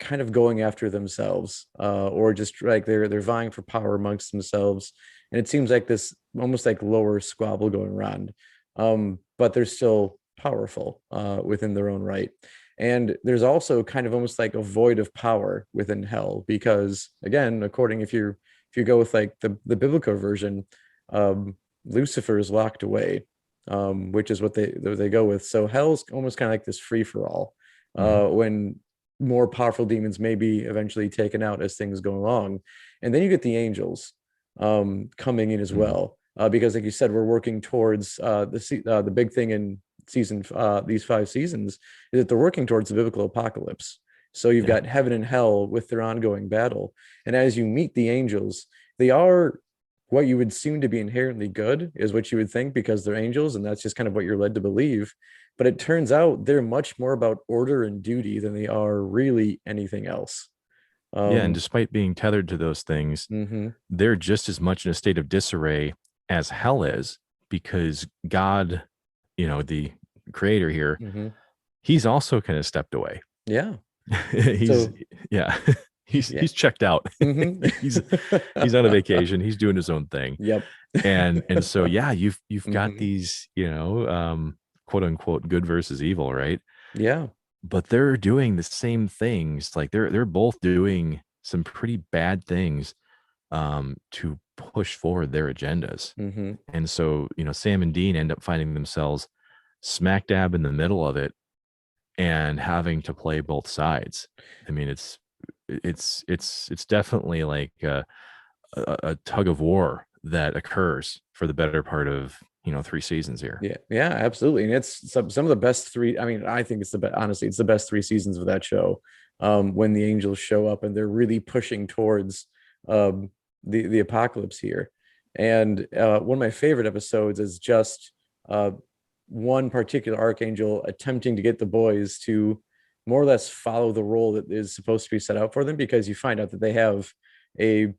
kind of going after themselves, or just like they're vying for power amongst themselves, and it seems like this almost like lower squabble going around, but they're still powerful within their own right. And there's also kind of almost like a void of power within hell, because again, according, if you go with like the biblical version, um Lucifer is locked away, which is what they go with. So hell's almost kind of like this free for all, Mhm. when more powerful demons may be eventually taken out as things go along. And then you get the angels coming in as Mhm. well, because like you said, we're working towards the big thing in these 5 seasons is that they're working towards the biblical apocalypse. So you've Yeah. got heaven and hell with their ongoing battle, and as you meet the angels, they are what you would seem to be inherently good, is what you would think, because they're angels, and that's just kind of what you're led to believe. But it turns out they're much more about order and duty than they are really anything else. Yeah. And Um, despite being tethered to those things, mhm. they're just as much in a state of disarray as hell is, because God, the creator here, Mhm. he's also kind of stepped away. Yeah. he's So yeah, yeah. he's checked out. Mhm. he's he's on a vacation. He's doing his own thing. Yep. And so yeah, you've got Mhm. these, quote unquote good versus evil, right? Yeah. But they're doing the same things. Like they're both doing some pretty bad things, to push forward their agendas. Mm-hmm. And so, Sam and Dean end up finding themselves smack dab in the middle of it and having to play both sides. I mean, it's definitely like a tug of war that occurs for the better part of 3 seasons here. Yeah, yeah, absolutely. And it's some of the best three. I mean, I think it's the best, honestly, it's the best 3 seasons of that show. When the angels show up and they're really pushing towards um the apocalypse here. And one of my favorite episodes is just uh one particular archangel attempting to get the boys to more or less follow the role that is supposed to be set out for them, because you find out that they have a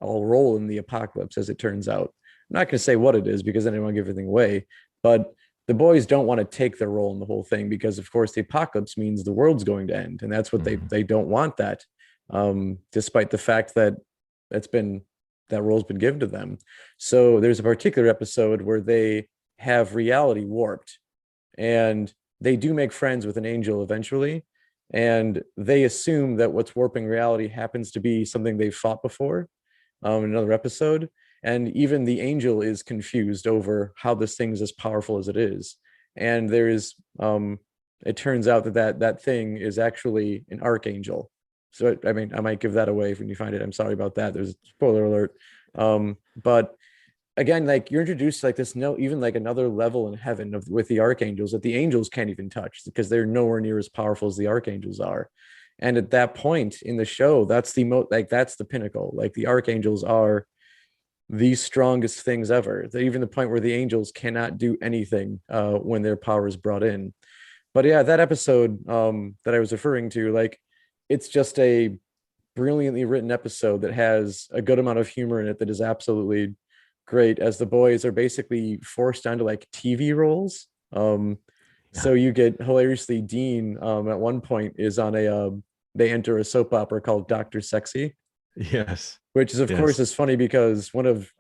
role in the apocalypse, as it turns out. I'm not going to say what it is because then I don't want to give everything away, but the boys don't want to take their role in the whole thing because, of course, the apocalypse means the world's going to end, and that's what they don't want that. Despite the fact that that's been that role's been given to them. So there's a particular episode where they have reality warped, and they do make friends with an angel eventually, and they assume that what's warping reality happens to be something they've fought before in another episode. And even the angel is confused over how this thing is as powerful as it is. And there is, it turns out that thing is actually an archangel. So I mean, I might give that away when you find it. I'm sorry about that. There's a spoiler alert. But again, like you're introduced to like this, no, even like another level in heaven with the archangels that the angels can't even touch because they're nowhere near as powerful as the archangels are. And at that point in the show, that's that's the pinnacle. Like the archangels are the strongest things ever. Even the point where the angels cannot do anything when their power is brought in. But yeah, that episode that I was referring to, like, it's just a brilliantly written episode that has a good amount of humor in it that is absolutely great, as the boys are basically forced onto like TV roles. So you get hilariously Dean at one point is on they enter a soap opera called Dr. Sexy. Yes. Which is of course is funny because one of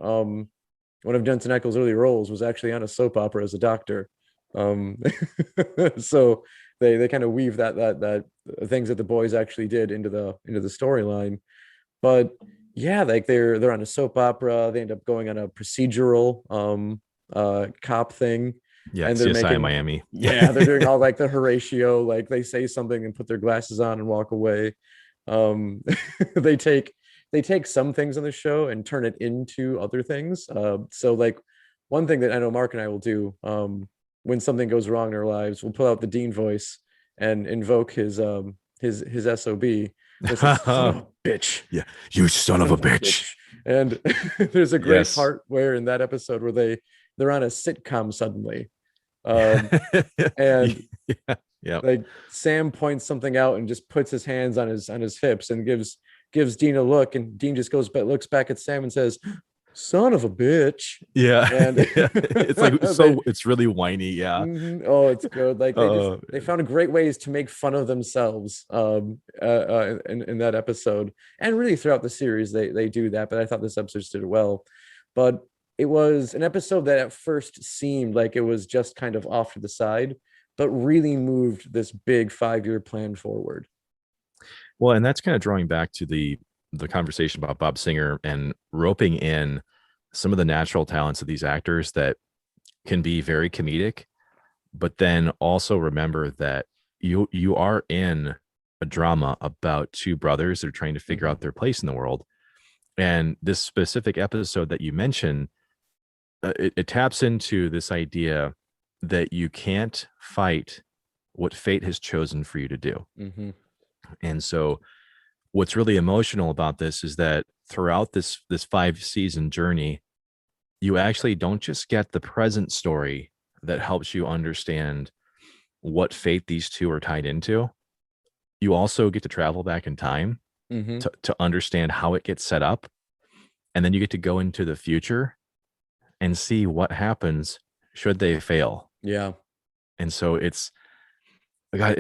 Jensen Echols' early roles was actually on a soap opera as a doctor. So they kind of weave that things that the boys actually did into the storyline. But yeah, like they're on a soap opera, they end up going on a procedural cop thing. Yeah, and they're CSI making Miami. Yeah, they're doing all like the Horatio, like they say something and put their glasses on and walk away. um they take some things on the show and turn it into other things. So like one thing that I know Mark and I will do when something goes wrong in our lives, we'll pull out the Dean voice and invoke his SOB. This is son of a bitch. Yeah, you son of a bitch. And there's a great Yes. part where in that episode where they're on a sitcom suddenly. And yeah. like Sam points something out and just puts his hands on his hips and gives Dean a look, and Dean just looks back at Sam and says, "Son of a bitch." Yeah. And it's like it's really whiny. Yeah. Oh, it's good. Like they found great ways to make fun of themselves in that episode, and really throughout the series they do that. But I thought this episode did it well. But it was an episode that at first seemed like it was just kind of off to the side, but really moved this big 5-year plan forward. Well, and that's kind of drawing back to the conversation about Bob Singer and roping in some of the natural talents of these actors that can be very comedic, but then also remember that you are in a drama about two brothers that are trying to figure out their place in the world. And this specific episode that you mentioned, it taps into this idea that you can't fight what fate has chosen for you to do. Mm-hmm. And so what's really emotional about this is that throughout this 5-season journey, you actually don't just get the present story that helps you understand what fate these two are tied into. You also get to travel back in time to understand how it gets set up. And then you get to go into the future and see what happens should they fail. Yeah. And so it's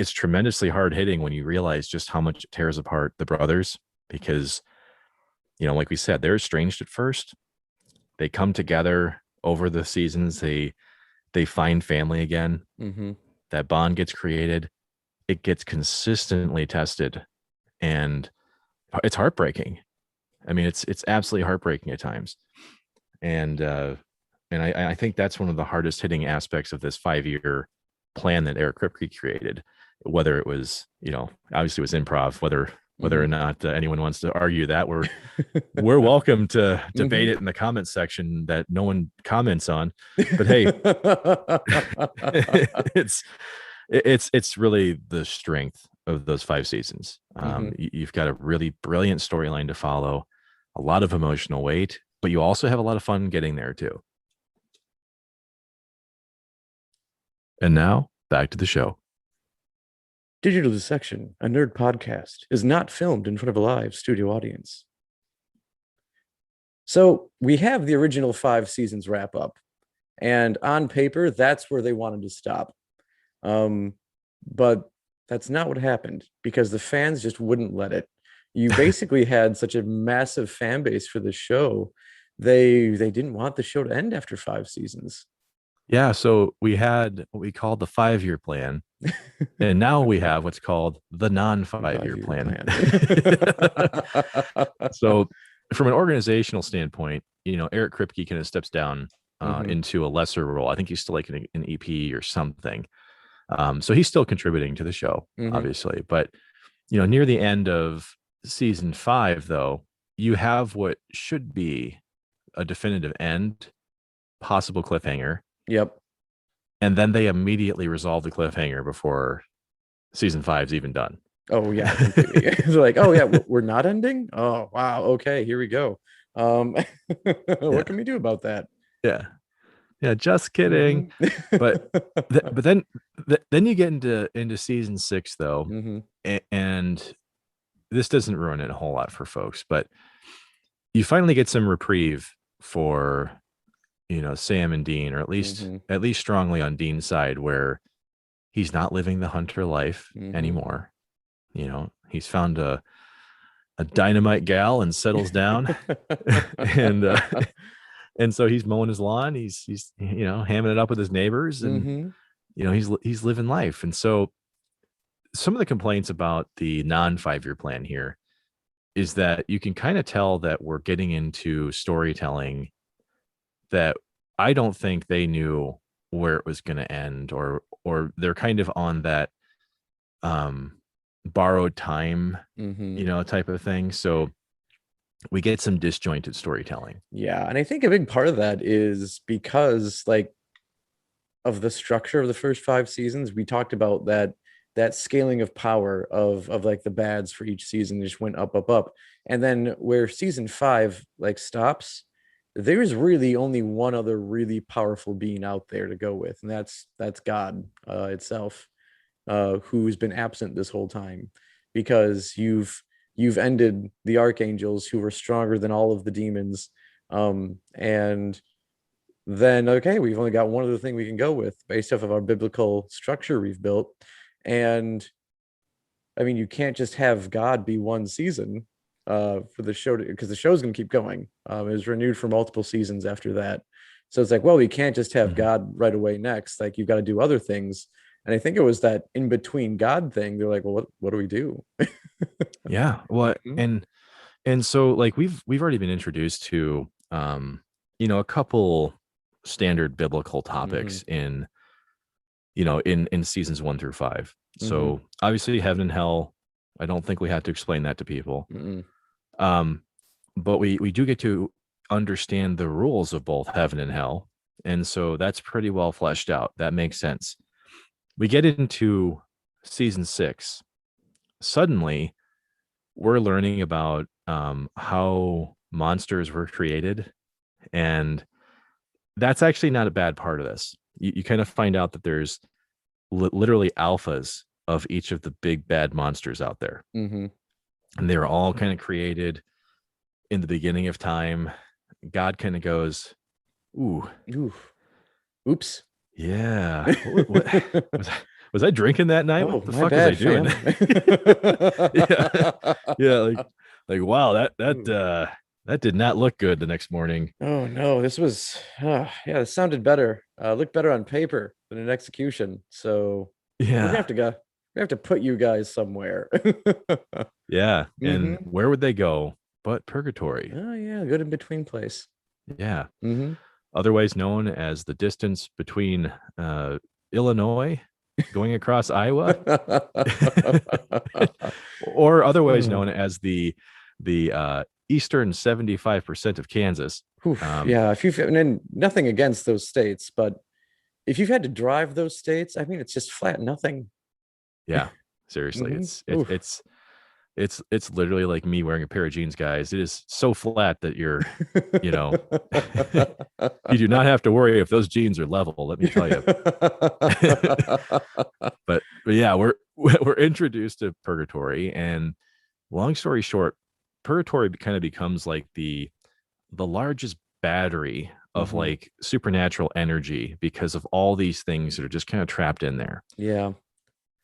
tremendously hard hitting when you realize just how much it tears apart the brothers, because, like we said, they're estranged at first. They come together over the seasons. They find family again. Mm-hmm. That bond gets created. It gets consistently tested, and it's heartbreaking. I mean, it's absolutely heartbreaking at times. And I think that's one of the hardest hitting aspects of this 5-year plan that Eric Kripke created. Whether it was, obviously it was improv. Whether or not anyone wants to argue that, we're welcome to debate it in the comments section that no one comments on. But hey, it's really the strength of those 5 seasons. You've got a really brilliant storyline to follow, a lot of emotional weight, but you also have a lot of fun getting there too. And now back to the show. Digital Dissection, a nerd podcast, is not filmed in front of a live studio audience. So we have the original 5 seasons wrap up, and on paper, that's where they wanted to stop. But that's not what happened, because the fans just wouldn't let it. You basically had such a massive fan base for the show. They didn't want the show to end after 5 seasons. Yeah, so we had what we called the 5-year plan, and now we have what's called the non-5-year plan. So from an organizational standpoint, Eric Kripke kind of steps down into a lesser role. I think he's still like an EP or something. So he's still contributing to the show, obviously. But, near the end of season 5, though, you have what should be a definitive end, possible cliffhanger. Yep. And then they immediately resolve the cliffhanger before season 5's even done. Oh, yeah. They're like, oh, yeah, we're not ending? Oh, wow. Okay, here we go. What can we do about that? Yeah. Yeah, just kidding. But then you get into season 6, though, and this doesn't ruin it a whole lot for folks, but you finally get some reprieve for Sam and Dean, or at least strongly on Dean's side, where he's not living the hunter life anymore. He's found a dynamite gal and settles down, and so he's mowing his lawn. He's hamming it up with his neighbors, and he's living life. And so some of the complaints about the non-5-year plan here is that you can kind of tell that we're getting into storytelling that I don't think they knew where it was going to end, or they're kind of on that borrowed time, type of thing. So we get some disjointed storytelling. Yeah, and I think a big part of that is because of the structure of the first 5 seasons. We talked about that scaling of power of like the bads for each season just went up, and then where season 5 stops, there's really only one other really powerful being out there to go with, and that's God itself, who's been absent this whole time, because you've ended the archangels, who were stronger than all of the demons, and then okay, we've only got one other thing we can go with based off of our biblical structure we've built. And I mean, you can't just have God be one season for the show, because the show's going to keep going. It was renewed for multiple seasons after that. So it's like, well, we can't just have God right away next. Like, you've got to do other things. And I think it was that in between God thing. They're like, well, what do we do? Yeah. Well, and so we've already been introduced to a couple standard biblical topics in seasons 1 through 5. So obviously heaven and hell, I don't think we have to explain that to people. But we do get to understand the rules of both heaven and hell. And so that's pretty well fleshed out. That makes sense. We get into season 6. Suddenly we're learning about how monsters were created. And that's actually not a bad part of this. You kind of find out that there's literally alphas of each of the big bad monsters out there. And they were all kind of created in the beginning of time. God kind of goes, oops. Yeah. What, was I drinking that night? What the fuck was I doing? Yeah. Like, wow, that did not look good the next morning. Oh no, this was it sounded better. Looked better on paper than in execution. So yeah, we have to put you guys somewhere. Yeah. And where would they go but purgatory. Oh yeah, good in between place. Yeah. Mm-hmm. Otherwise known as the distance between Illinois going across Iowa, or otherwise known as the eastern 75% of Kansas. Oof, yeah, if you've and then nothing against those states, but if you've had to drive those states, I mean, it's just flat nothing. Yeah, seriously, Oof. it's literally like me wearing a pair of jeans, guys. It is so flat that you know, you do not have to worry if those jeans are level. Let me tell you. but yeah, we're introduced to purgatory, and long story short, purgatory kind of becomes like the largest battery of Mhm. like supernatural energy because of all these things that are just kind of trapped in there. Yeah.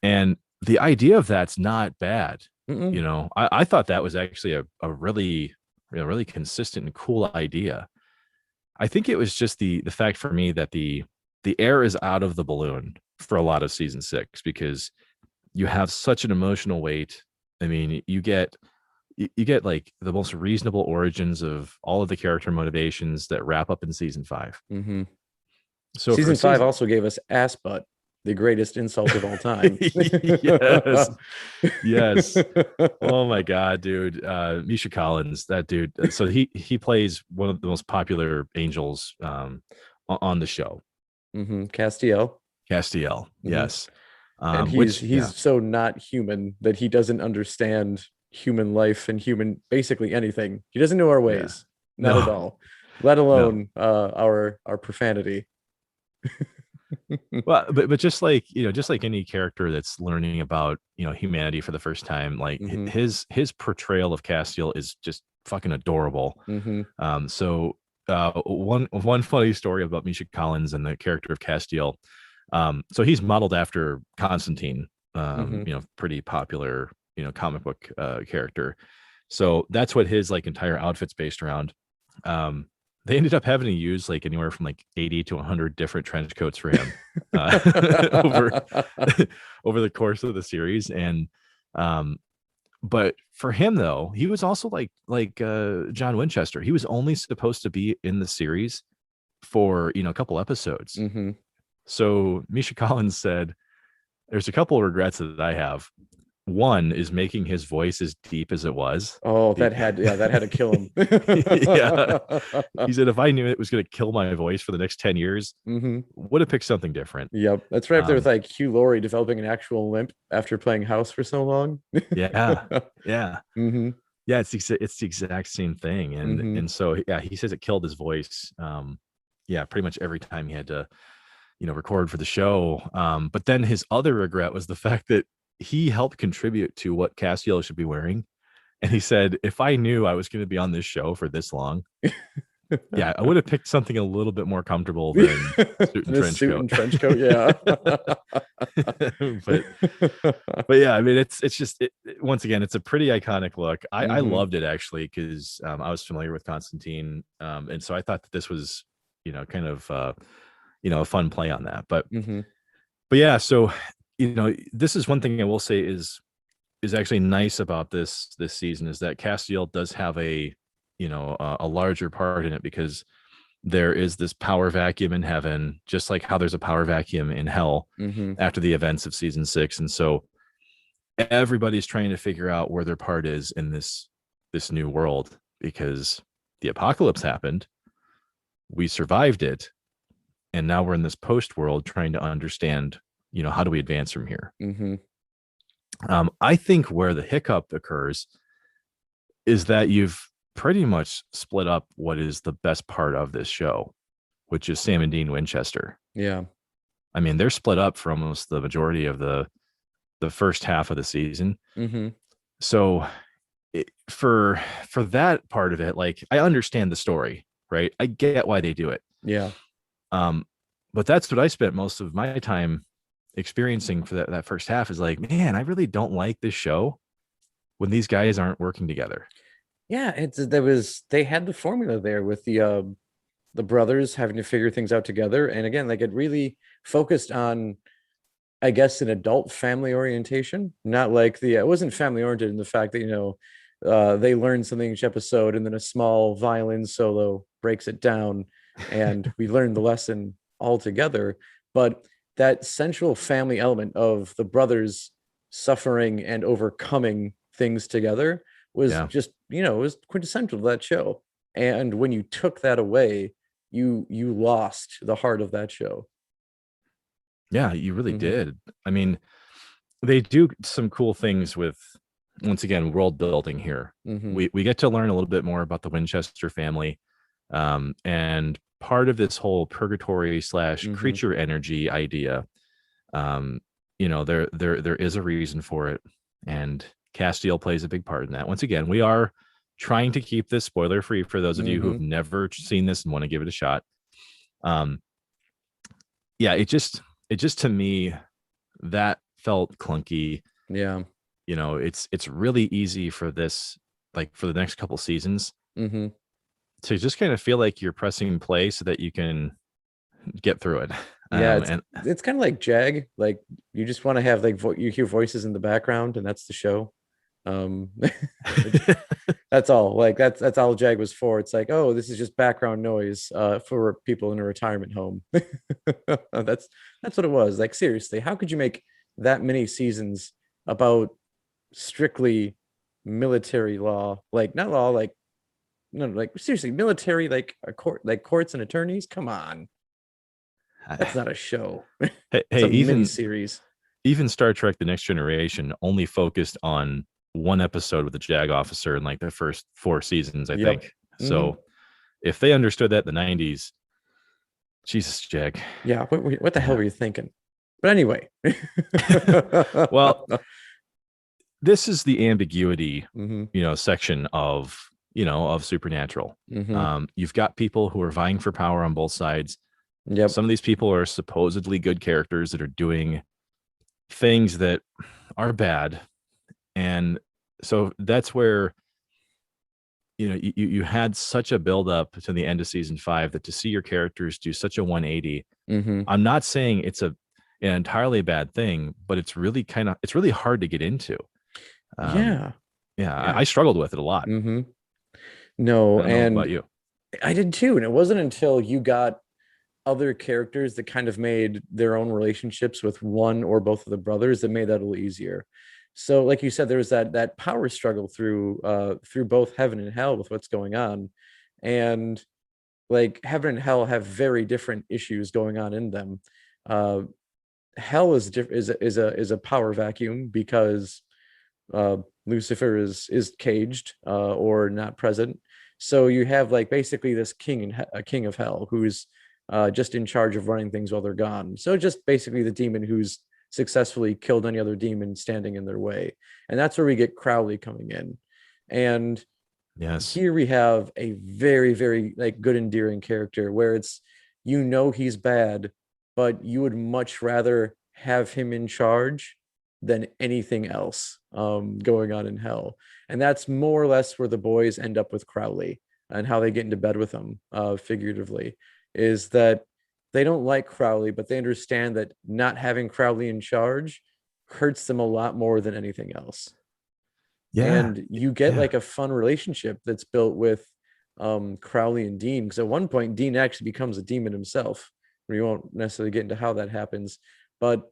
And the idea of that's not bad. Mm-mm. I thought that was actually a really, really consistent and cool idea. I think it was just the fact for me that the air is out of the balloon for a lot of season 6 because you have such an emotional weight. I mean, you get like the most reasonable origins of all of the character motivations that wrap up in season 5. Mm-hmm. So for Season 5 season also gave us ass butt, the greatest insult of all time. yes, yes. Oh my god, dude. Misha Collins, that dude. So he plays one of the most popular angels on the show. Mm-hmm. Castiel. Castiel, Mm-hmm. yes. And he's Which yeah, he's so not human that he doesn't understand human life and human basically anything. He doesn't know our yeah. ways, not at No, all, let no. alone our profanity. Well, but just like just like any character that's learning about humanity for the first time, like Mm-hmm. his portrayal of Castiel is just fucking adorable. Mm-hmm. So one funny story about Misha Collins and the character of Castiel. So he's modeled after Constantine, Mm-hmm. pretty popular comic book character. So that's what his like entire outfit's based around. Um, they ended up having to use like anywhere from like 80 to 100 different trench coats for him over over the course of the series. And um but for him though, he was also like John Winchester. He was only supposed to be in the series for a couple episodes. Mm-hmm. So Misha Collins said there's a couple of regrets that I have. One is making his voice as deep as it was. Oh, Be- that had to kill him. yeah. He said if I knew it was going to kill my voice for the next 10 years, Mm-hmm. would have picked something different. Yep, that's right up there with Um, like Hugh Laurie developing an actual limp after playing House for so long. yeah. Yeah. Mm-hmm. Yeah, it's the exact same thing. And Mm-hmm. and so yeah, he says it killed his voice. Yeah, pretty much every time he had to, record for the show. But then his other regret was the fact that he helped contribute to what Castiel should be wearing. And he said, if I knew I was going to be on this show for this long, yeah, I would have picked something a little bit more comfortable than suit and This trench suit coat. and trench coat, yeah. but but yeah, I mean, it's just once again, it's a pretty iconic look. I Mm-hmm. loved it actually because I was familiar with Constantine, and so I thought that this was kind of a fun play on that. Mm-hmm. But yeah, so this is one thing I will say is actually nice about this season is that Castiel does have a larger part in it because there is this power vacuum in heaven, just like how there's a power vacuum in hell Mm-hmm. after the events of season 6. And so everybody's trying to figure out where their part is in this new world because the apocalypse happened, we survived it, and now we're in this post world trying to understand how do we advance from here. Mm-hmm. I think where the hiccup occurs is that you've pretty much split up what is the best part of this show, which is Sam and Dean Winchester. Yeah. I mean, they're split up for almost the majority of the first half of the season. Mm-hmm. So for that part of it, like I understand the story, right? I get why they do it. Yeah. But that's what I spent most of my time experiencing for that first half is like, man, I really don't like this show when these guys aren't working together. Yeah, they had the formula there with the brothers having to figure things out together. And again, like it really focused on, I guess, an adult family orientation, not like it wasn't family oriented in the fact that, they learn something each episode, and then a small violin solo breaks it down, and we learn the lesson all together. But that central family element of the brothers suffering and overcoming things together was Yeah. just, it was quintessential to that show. And when you took that away, you lost the heart of that show. Yeah, you really Mhm. did. I mean, they do some cool things with, once again, world building here. Mhm. We get to learn a little bit more about the Winchester family, and part of this whole purgatory slash Mhm. creature energy idea. Um, there is a reason for it, and Castiel plays a big part in that. Once again, we are trying to keep this spoiler free for those of you who have Mhm. never seen this and want to give it a shot. Um, yeah, it just to me that felt clunky. Yeah. It's really easy for this, like for the next couple seasons, Mhm. to just kind of feel like you're pressing play so that you can get through it. Yeah, And it's kind of like Jag. Like you just want to have like you hear voices in the background, and that's the show. Um, that's all. Like that's all Jag was for. It's like, oh, this is just background noise for people in a retirement home. That's what it was. Like seriously, how could you make that many seasons about strictly military law? Like not law, like no, like seriously, military, like a court, like courts and attorneys. Come on, that's not a show. hey, It's hey, a mini even series. even Star Trek: The Next Generation only focused on one episode with the JAG officer in like the first 4 seasons, I Yep. think. Hmm. So if they understood that in the 90s, Jesus, JAG. Yeah. What the hell Yeah. were you thinking? But anyway. Well, this is the ambiguity, Hmm. section of Supernatural. Hmm. You've got people who are vying for power on both sides. Yep. Some of these people are supposedly good characters that are doing things that are bad. And so that's where, you had such a build up to the end of season 5 that to see your characters do such a 180. Hmm. I'm not saying it's an entirely bad thing, but it's really hard to get into. Um, Yeah. yeah, Yeah. I struggled with it a lot. Hmm. I No, don't know about and you. I did too. And it wasn't until you got other characters that kind of made their own relationships with one or both of the brothers that made that a little easier. So, like you said, there was that power struggle through both heaven and hell with what's going on, and like heaven and hell have very different issues going on in them. Uh, Hell is a power vacuum because uh, Lucifer is caged or not present. So you have like basically this a king of hell who's just in charge of running things while they're gone. So just basically the demon who's successfully killed any other demon standing in their way, and that's where we get Crowley coming in. And Yes. here we have a very, very like good endearing character where it's he's bad, but you would much rather have him in charge than anything else going on in hell. And that's more or less where the boys end up with Crowley and how they get into bed with him, figuratively, is that they don't like Crowley, but they understand that not having Crowley in charge hurts them a lot more than anything else. Yeah. And you get Yeah. like a fun relationship that's built with Crowley and Dean, because at one point Dean actually becomes a demon himself. We won't necessarily get into how that happens, but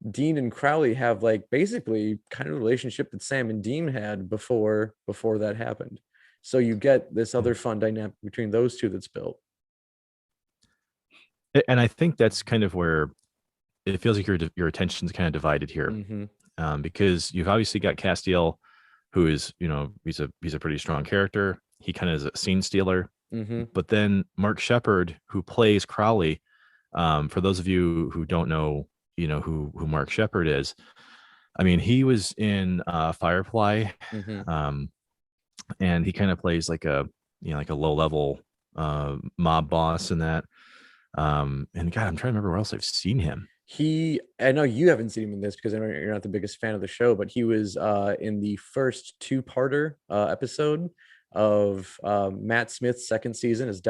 Dean and Crowley have like basically kind of a relationship that Sam and Dean had before that happened. So you get this other fun dynamic between those two that's built. And I think that's kind of where it feels like your attention's kind of divided here, Mm-hmm. because you've obviously got Castiel, who is, he's a pretty strong character. He kind of is a scene stealer. Mm-hmm. But then Mark Shepard, who plays Crowley, for those of you who don't know, who Mark Shepard is. I mean, he was in Firefly, Mm-hmm. um, and he kind of plays like a like a low level mob boss in that. And God, I'm trying to remember where else I've seen him. I know you haven't seen him in this because I know you're not the biggest fan of the show, but he was in the first two-parter episode of Matt Smith's second season as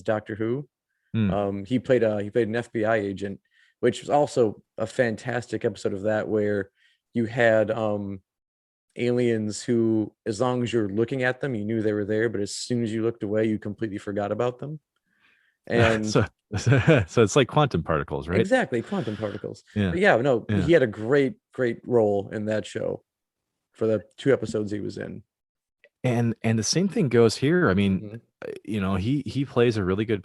Doctor Who. Hmm. He played an FBI agent, which was also a fantastic episode of that, where you had aliens who, as long as you're looking at them, you knew they were there, but as soon as you looked away, you completely forgot about them. And So it's like quantum particles, right? exactly, quantum particles. Yeah. But yeah, no, Yeah. he had a great role in that show for the 2 episodes he was in. And the same thing goes here. I mean, Mhm, he plays a really good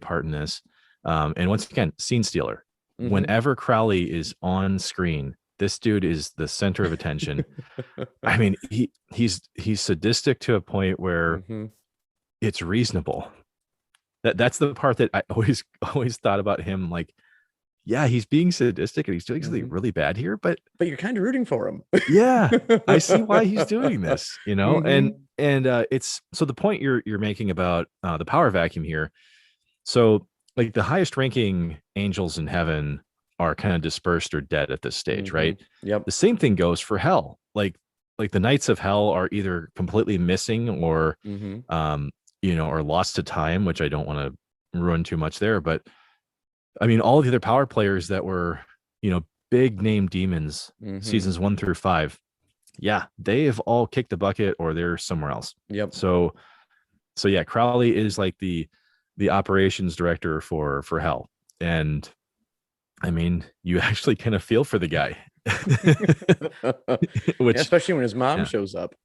part in this. And once again, scene stealer. mhm. Whenever Crowley is on screen, this dude is the center of attention. I mean, he's sadistic to a point where Mhm, it's reasonable. That's the part that I always thought about him. Like, yeah, he's being sadistic and he's doing something mhm. really bad here, but But you're kind of rooting for him. yeah, I see why he's doing this, Mhm, and it's so the point you're making about the power vacuum here. So like the highest ranking angels in heaven are kind of dispersed or dead at this stage, mhm. right? Yep. The same thing goes for hell. Like the knights of hell are either completely missing or Mhm, um or lost to time, which I don't want to ruin too much there, but I mean all the other power players that were, big name demons mhm. seasons 1 through 5, yeah, they have all kicked the bucket or they're somewhere else. Yep. So yeah, Crowley is like the operations director for Hell. And I mean, you actually kind of feel for the guy. Yeah, Which especially when his mom yeah. shows up.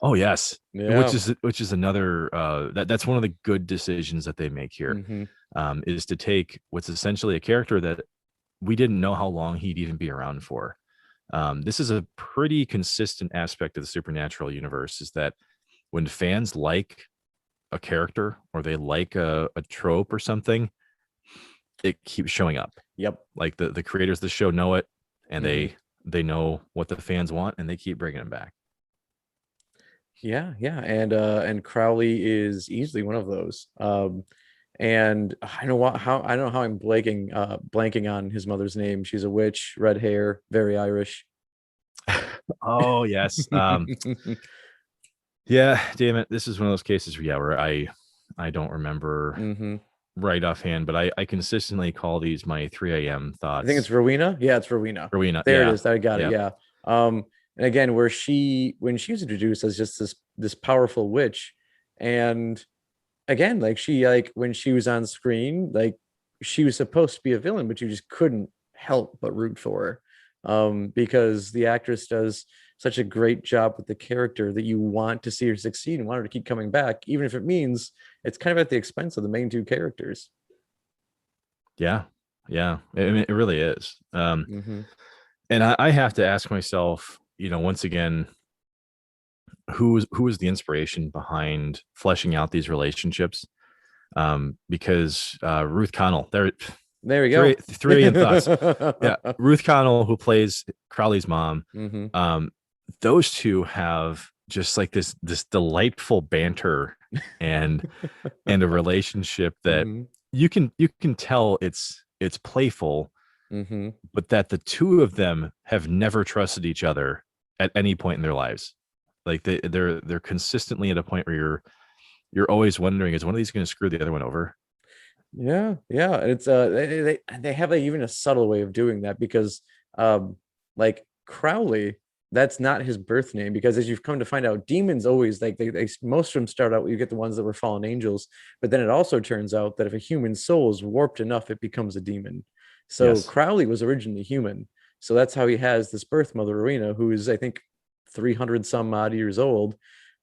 Oh yes. Yeah. Which is another that's one of the good decisions that they make here. Mhm, Is to take what's essentially a character that we didn't know how long he'd even be around for. This is a pretty consistent aspect of the supernatural universe, is that when fans like a character or they like a trope or something, it keeps showing up. Yep. Like the creators of the show know it, and Mhm. they know what the fans want, and they keep bringing them back. Yeah, yeah, and Crowley is easily one of those. And I don't know how I'm blanking on his mother's name. She's a witch, red hair, very Irish. Oh yes. Yeah, damn it. This is one of those cases where, yeah, where I don't remember Hmm. right offhand, but I consistently call these my 3 a.m. I think it's thoughts. Rowena. Yeah, it's Rowena. Rowena, There it yeah, is. I got it. yeah, Yeah. And again, when she was introduced as just this powerful witch, and again, like when she was on screen, like she was supposed to be a villain, but you just couldn't help but root for her. Because the actress does such a great job with the character that you want to see her succeed and want her to keep coming back, even if it means it's kind of at the expense of the main two characters. yeah, yeah. I mean, it really is. Hmm. And I have to ask myself, once again, who was the inspiration behind fleshing out these relationships? Because Ruth Connell, there, There we three go. 3 a.m. thoughts. Yeah, Ruth Connell, who plays Crowley's mom. Hmm. Um, those two have just like this delightful banter and a relationship that Hmm. you can tell it's playful, Hmm. but that the two of them have never trusted each other at any point in their lives. Like they're consistently at a point where you're always wondering, is one of these going to screw the other one over? Yeah, yeah. And it's they have even a subtle way of doing that because um like Crowley, that's not his birth name, because as you've come to find out, demons always like they most of them start out, you get the ones that were fallen angels, but then it also turns out that if a human soul is warped enough, it becomes a demon. So Yes. Crowley was originally human. So that's how he has this birth mother, Rowena, who is, I think, 300 some odd years old,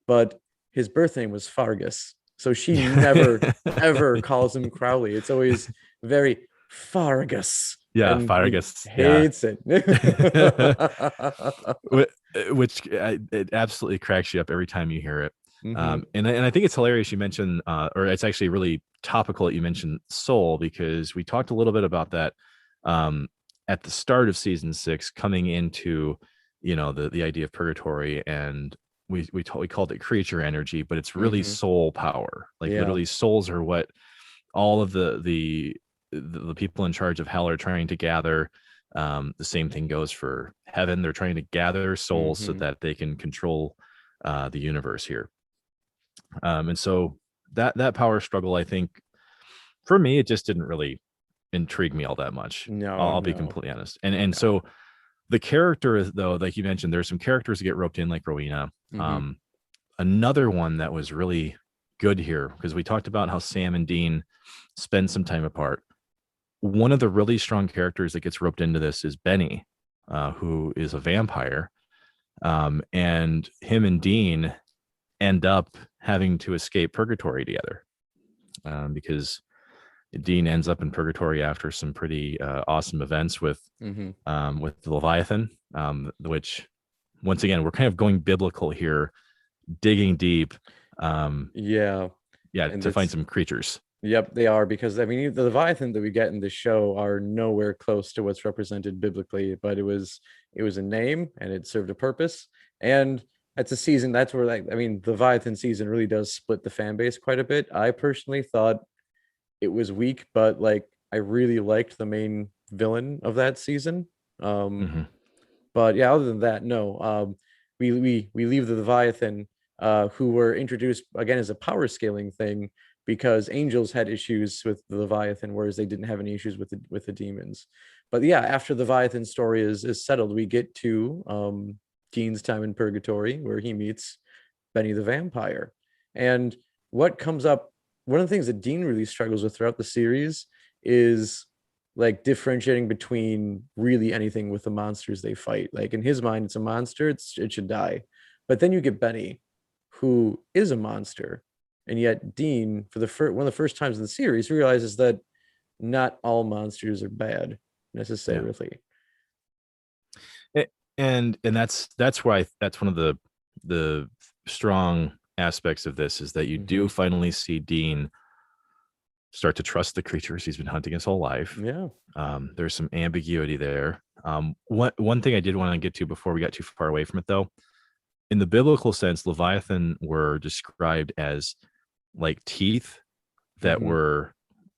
but his birth name was Fargus. So she never ever calls him Crowley. It's always very Fargus, Yeah, and he Farragus. Yeah. hates it. Which it absolutely cracks you up every time you hear it. Hmm. And I think it's hilarious you mentioned, or it's actually really topical that you mentioned soul, because we talked a little bit about that um, at the start of season 6, coming into the idea of purgatory, and we called it creature energy, but it's really Hmm. soul power. Like Yeah. literally, souls are what all of the people in charge of hell are trying to gather. The same thing goes for heaven. They're trying to gather souls so Hmm. that they can control the universe here. And so that power struggle, I think, for me, it just didn't really intrigue me all that much. No, I'll be no, completely honest. And no. so The character, though, like you mentioned, there's some characters that get roped in, like Rowena. Another one that was really good here, because we talked about how Sam and Dean spend some time apart. One of the really strong characters that gets roped into this is Benny, who is a vampire. And him and Dean end up having to escape purgatory together, because Dean ends up in purgatory after some pretty awesome events with the Leviathan, which, once again, we're kind of going biblical here, digging deep. Yeah, to find some creatures. Yep, they are, because I mean the Leviathan that we get in the show are nowhere close to what's represented biblically, but it was a name and it served a purpose. And that's a season, that's where, like, I mean, the Leviathan season really does split the fan base quite a bit. I personally thought it was weak, but like I really liked the main villain of that season. But yeah, other than that, no. We leave the Leviathan, who were introduced again as a power scaling thing, because angels had issues with the Leviathan, whereas they didn't have any issues with the demons. But yeah, after the Leviathan story is settled, we get to Dean's time in purgatory, where he meets Benny the vampire. And what comes up, one of the things that Dean really struggles with throughout the series is like differentiating between really anything with the monsters they fight. Like in his mind, it's a monster, it should die. But then you get Benny, who is a monster, and yet Dean, for one of the first times in the series, realizes that not all monsters are bad necessarily. And that's why that's one of the strong aspects of this, is that you do finally see Dean start to trust the creatures he's been hunting his whole life. Yeah. There's some ambiguity there. One thing I did want to get to before we got too far away from it, though, in the biblical sense, Leviathan were described as like teeth that were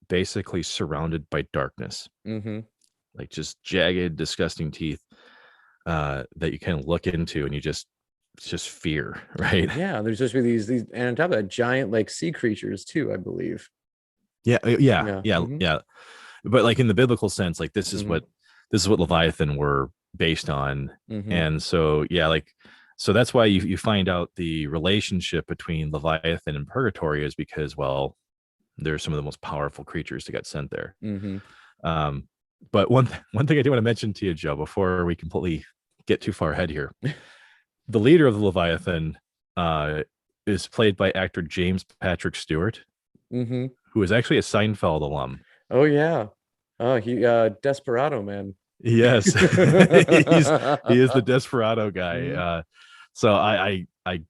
basically surrounded by darkness, like just jagged, disgusting teeth that you kind of look into and you just fear, right? Yeah, there's just these, and on top of that, giant like sea creatures too, I believe. Yeah. But like in the biblical sense, like this is what Leviathan were based on. And so so that's why you find out the relationship between Leviathan and purgatory is because, well, they're some of the most powerful creatures that got sent there. But one thing I do want to mention to you, Joe, before we completely get too far ahead here, the leader of the Leviathan is played by actor James Patrick Stewart, who is actually a Seinfeld alum. Oh yeah. Oh, he Desperado man. Yes. He is the Desperado guy. So I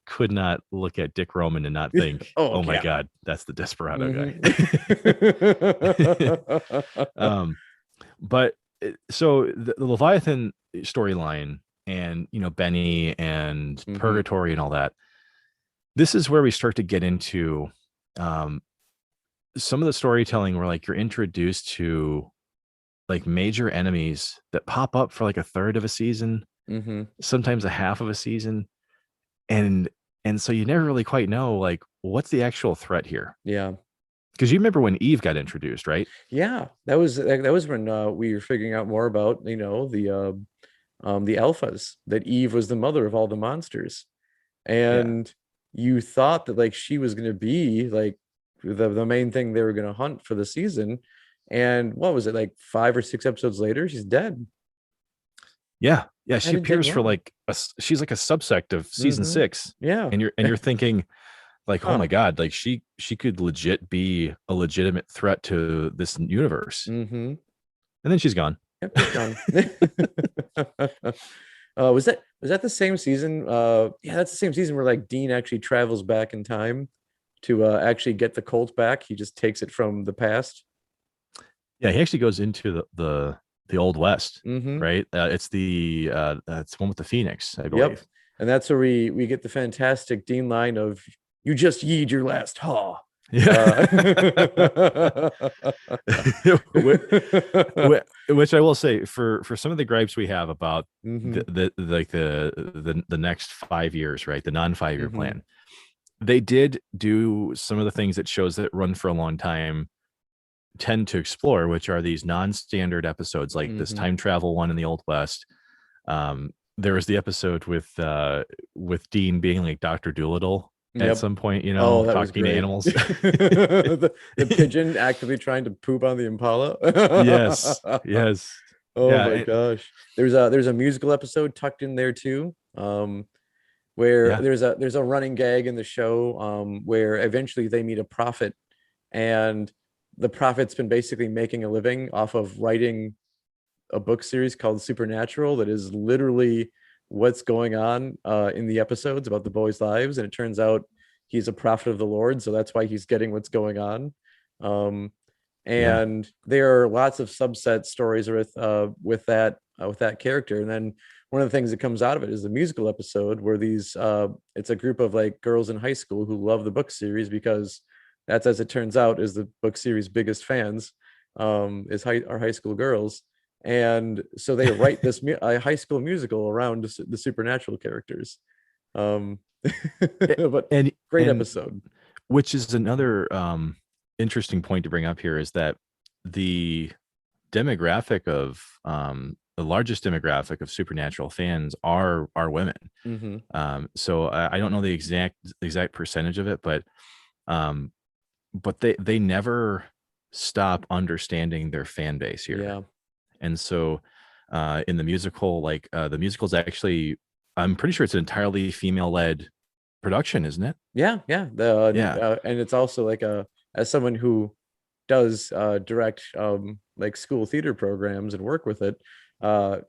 could not look at Dick Roman and not think, oh my God, that's the Desperado guy. But so the Leviathan storyline and, Benny and purgatory and all that, this is where we start to get into some of the storytelling where like you're introduced to like major enemies that pop up for like a third of a season, sometimes a half of a season. And so you never really quite know, like, what's the actual threat here? Yeah. Because you remember when Eve got introduced, right? Yeah, that was when we were figuring out more about, the alphas, that Eve was the mother of all the monsters. And you thought that like she was going to be like the main thing they were going to hunt for the season. And what was it, like 5 or 6 episodes later, she's dead. Yeah. She appears for like she's like a subsect of season 6. Yeah. And you're thinking like, oh my God, like she could legit be a legitimate threat to this universe. And then she's gone. Yep, she's gone. Was that the same season? Yeah, that's the same season where like Dean actually travels back in time to actually get the Colt back. He just takes it from the past. Yeah, he actually goes into the Old West, right? It's it's one with the Phoenix, I believe. Yep. And that's where we get the fantastic Dean line of, "You just yeed your last haw." Yeah. Which I will say, for some of the gripes we have about the next 5 years, right? The non-5-year plan. They did do some of the things that shows that run for a long time tend to explore, which are these non-standard episodes, like this time travel one in the Old West, There was the episode with Dean being like Dr. Doolittle at Yep. some point, Oh, that was talking to great. animals. The pigeon actively trying to poop on the Impala. Yes, yes, Oh yeah, my gosh. There's a musical episode tucked in there too. Where yeah, there's a running gag in the show where eventually they meet a prophet, and the prophet's been basically making a living off of writing a book series called Supernatural that is literally what's going on in the episodes about the boys' lives. And it turns out he's a prophet of the Lord, so that's why he's getting what's going on. Um, yeah. and there are lots of subset stories with that character. And then one of the things that comes out of it is the musical episode where it's a group of like girls in high school who love the book series because that's, as it turns out, is the book series biggest fans, are high school girls. And so they write this a high school musical around the supernatural characters. um but and great and episode. which is another interesting point to bring up here is that the demographic of the largest demographic of Supernatural fans are women. Mm-hmm. So I don't know the exact percentage of it, um, but they never stop understanding their fan base here. Yeah. And so in the musical, like the musical's actually, I'm pretty sure it's an entirely female led production, isn't it? Yeah, yeah. Yeah. And it's also like as someone who does direct like school theater programs and work with it,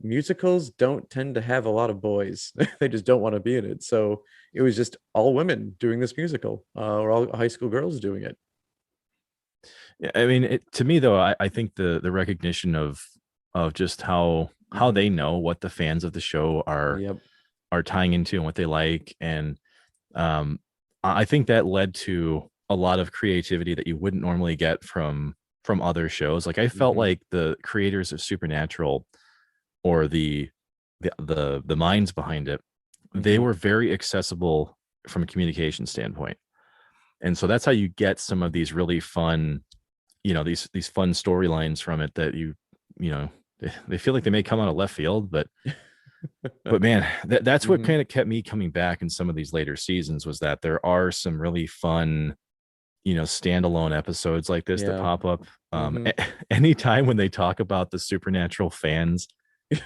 musicals don't tend to have a lot of boys. They just don't want to be in it. So it was just all women doing this musical, or all high school girls doing it. Yeah, I mean, to me though, I think the recognition of just how Mhm. they know what the fans of the show Yep. are tying into and what they like, and um, I think that led to a lot of creativity that you wouldn't normally get from other shows. Like I felt Hmm. like the creators of Supernatural, or the minds behind it, they Hmm. were very accessible from a communication standpoint, and so that's how you get some of these really fun, these fun storylines from it that you know they feel like they may come out of left field, but man, that's what Hmm. kind of kept me coming back in some of these later seasons, was that there are some really fun, standalone episodes like this that Yeah. pop up. Hmm. Anytime when they talk about the Supernatural fans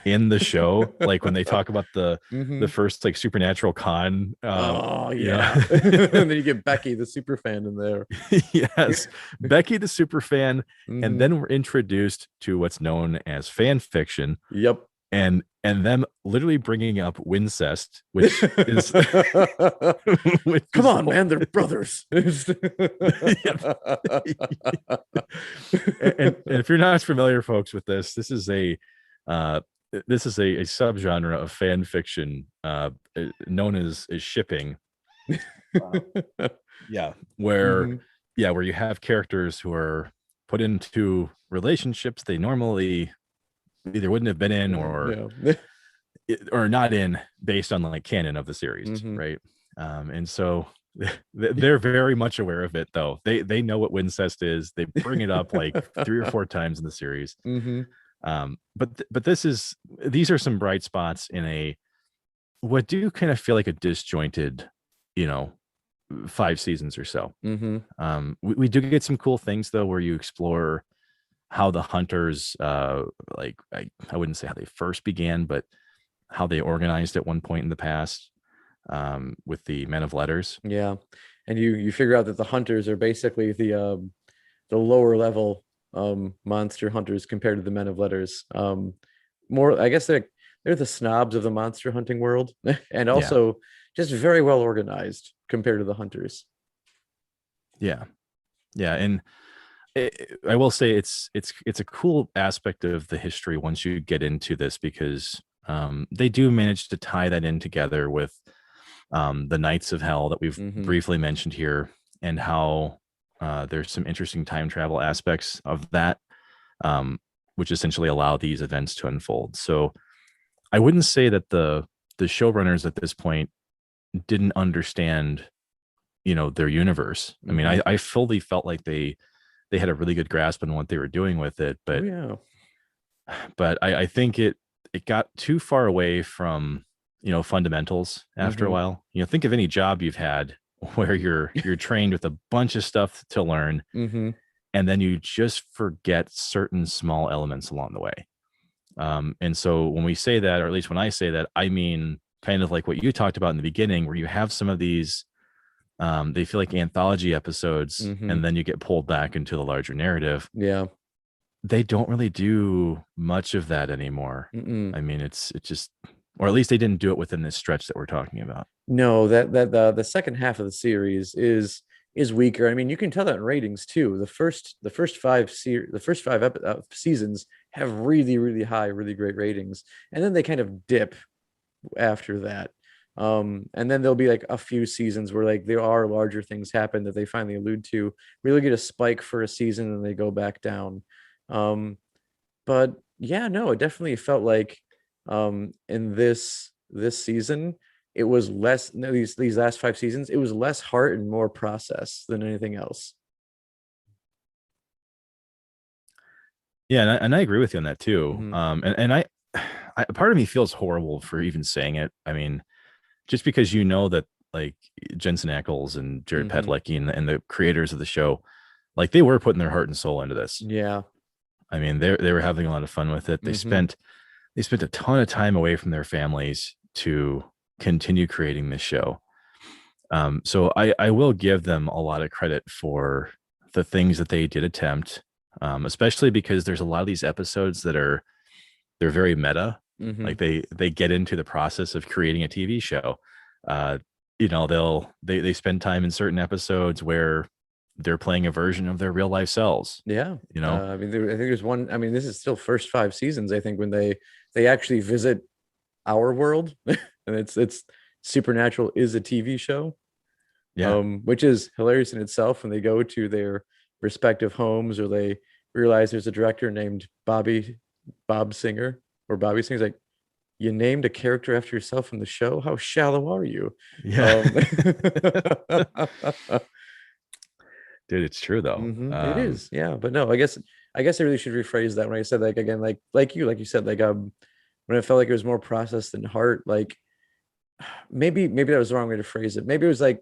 in the show, like when they talk about the Hmm. first like Supernatural con, Oh yeah. And then you get Becky, the super fan, in there. yes, Becky the super fan, and Hmm. then we're introduced to what's known as fan fiction, Yep. and them literally bringing up Wincest, which is which Come is on, man, they're brothers. and if you're not familiar, folks, with this, uh this is a subgenre of fan fiction known as shipping. uh, yeah, where Hmm. where you have characters who are put into relationships they normally either wouldn't have been in, Yeah. or not in, based on like canon of the series, Hmm. right? And so they're very much aware of it, though. They know what Wincest is. They bring it up like 3 or 4 times in the series. Hmm. But these are some bright spots in a what do kind of feel like a disjointed, you know, 5 seasons or so. Hmm. We do get some cool things though, where you explore how the hunters, like I wouldn't say how they first began, but how they organized at one point in the past, with the men of letters. Yeah. And you figure out that the hunters are basically the lower level monster hunters compared to the men of letters. More, I guess they're the snobs of the monster hunting world, and Yeah, also just very well organized compared to the hunters. yeah, yeah. And I will say it's a cool aspect of the history once you get into this, because they do manage to tie that in together with the Knights of Hell that we've Hmm. briefly mentioned here, and how there's some interesting time travel aspects of that, um, which essentially allow these events to unfold. So I wouldn't say that the showrunners at this point didn't understand, their universe. I mean, Hmm. I fully felt like they had a really good grasp on what they were doing with it, Oh but yeah. I think it got too far away from, fundamentals after a Mm-hmm. while. Think of any job you've had where you're trained with a bunch of stuff to learn, Mm-hmm. and then you just forget certain small elements along the way. And so when we say that, or at least when I say that, I mean kind of like what you talked about in the beginning, where you have some of these, they feel like anthology episodes, Mm-hmm. and then you get pulled back into the larger narrative. Yeah. They don't really do much of that anymore. Mm-mm. I mean, it just, or at least they didn't do it within this stretch that we're talking about. No, that the second half of the series is weaker. I mean, you can tell that in ratings too. The first five seasons have really really high, really great ratings, and then they kind of dip after that. And then there'll be like a few seasons where like there are larger things happen that they finally allude to. Really get a spike for a season and they go back down. Um, but yeah, no, it definitely felt like in this season it was less, no, these last five seasons it was less heart and more process than anything else. Yeah, and I agree with you on that too. Hmm. And part of me feels horrible for even saying it. I mean, just because that like Jensen Echols and Jared Hmm. Padalecki and the creators of the show, like they were putting their heart and soul into this. Yeah. I mean, they were having a lot of fun with it. Hmm. They spent a ton of time away from their families to continue creating this show. So I will give them a lot of credit for the things that they did attempt, especially because there's a lot of these episodes that they're very meta. Hmm. Like they get into the process of creating a TV show. Uh, they spend time in certain episodes where they're playing a version of their real life selves. Yeah. You know, I mean, I think there's one. I mean, this is still first five seasons. I think when they actually visit our world, and it's Supernatural is a TV show, yeah, which is hilarious in itself when they go to their respective homes or they realize there's a director named Bob Singer or Bobby Singer's like, you named a character after yourself in the show? How shallow are you? yeah. Um, Dude, it's true though. it is, yeah. But no, I guess I really should rephrase that when I said like again, like you said, like when it felt like it was more processed than heart, like maybe that was the wrong way to phrase it. Maybe it was like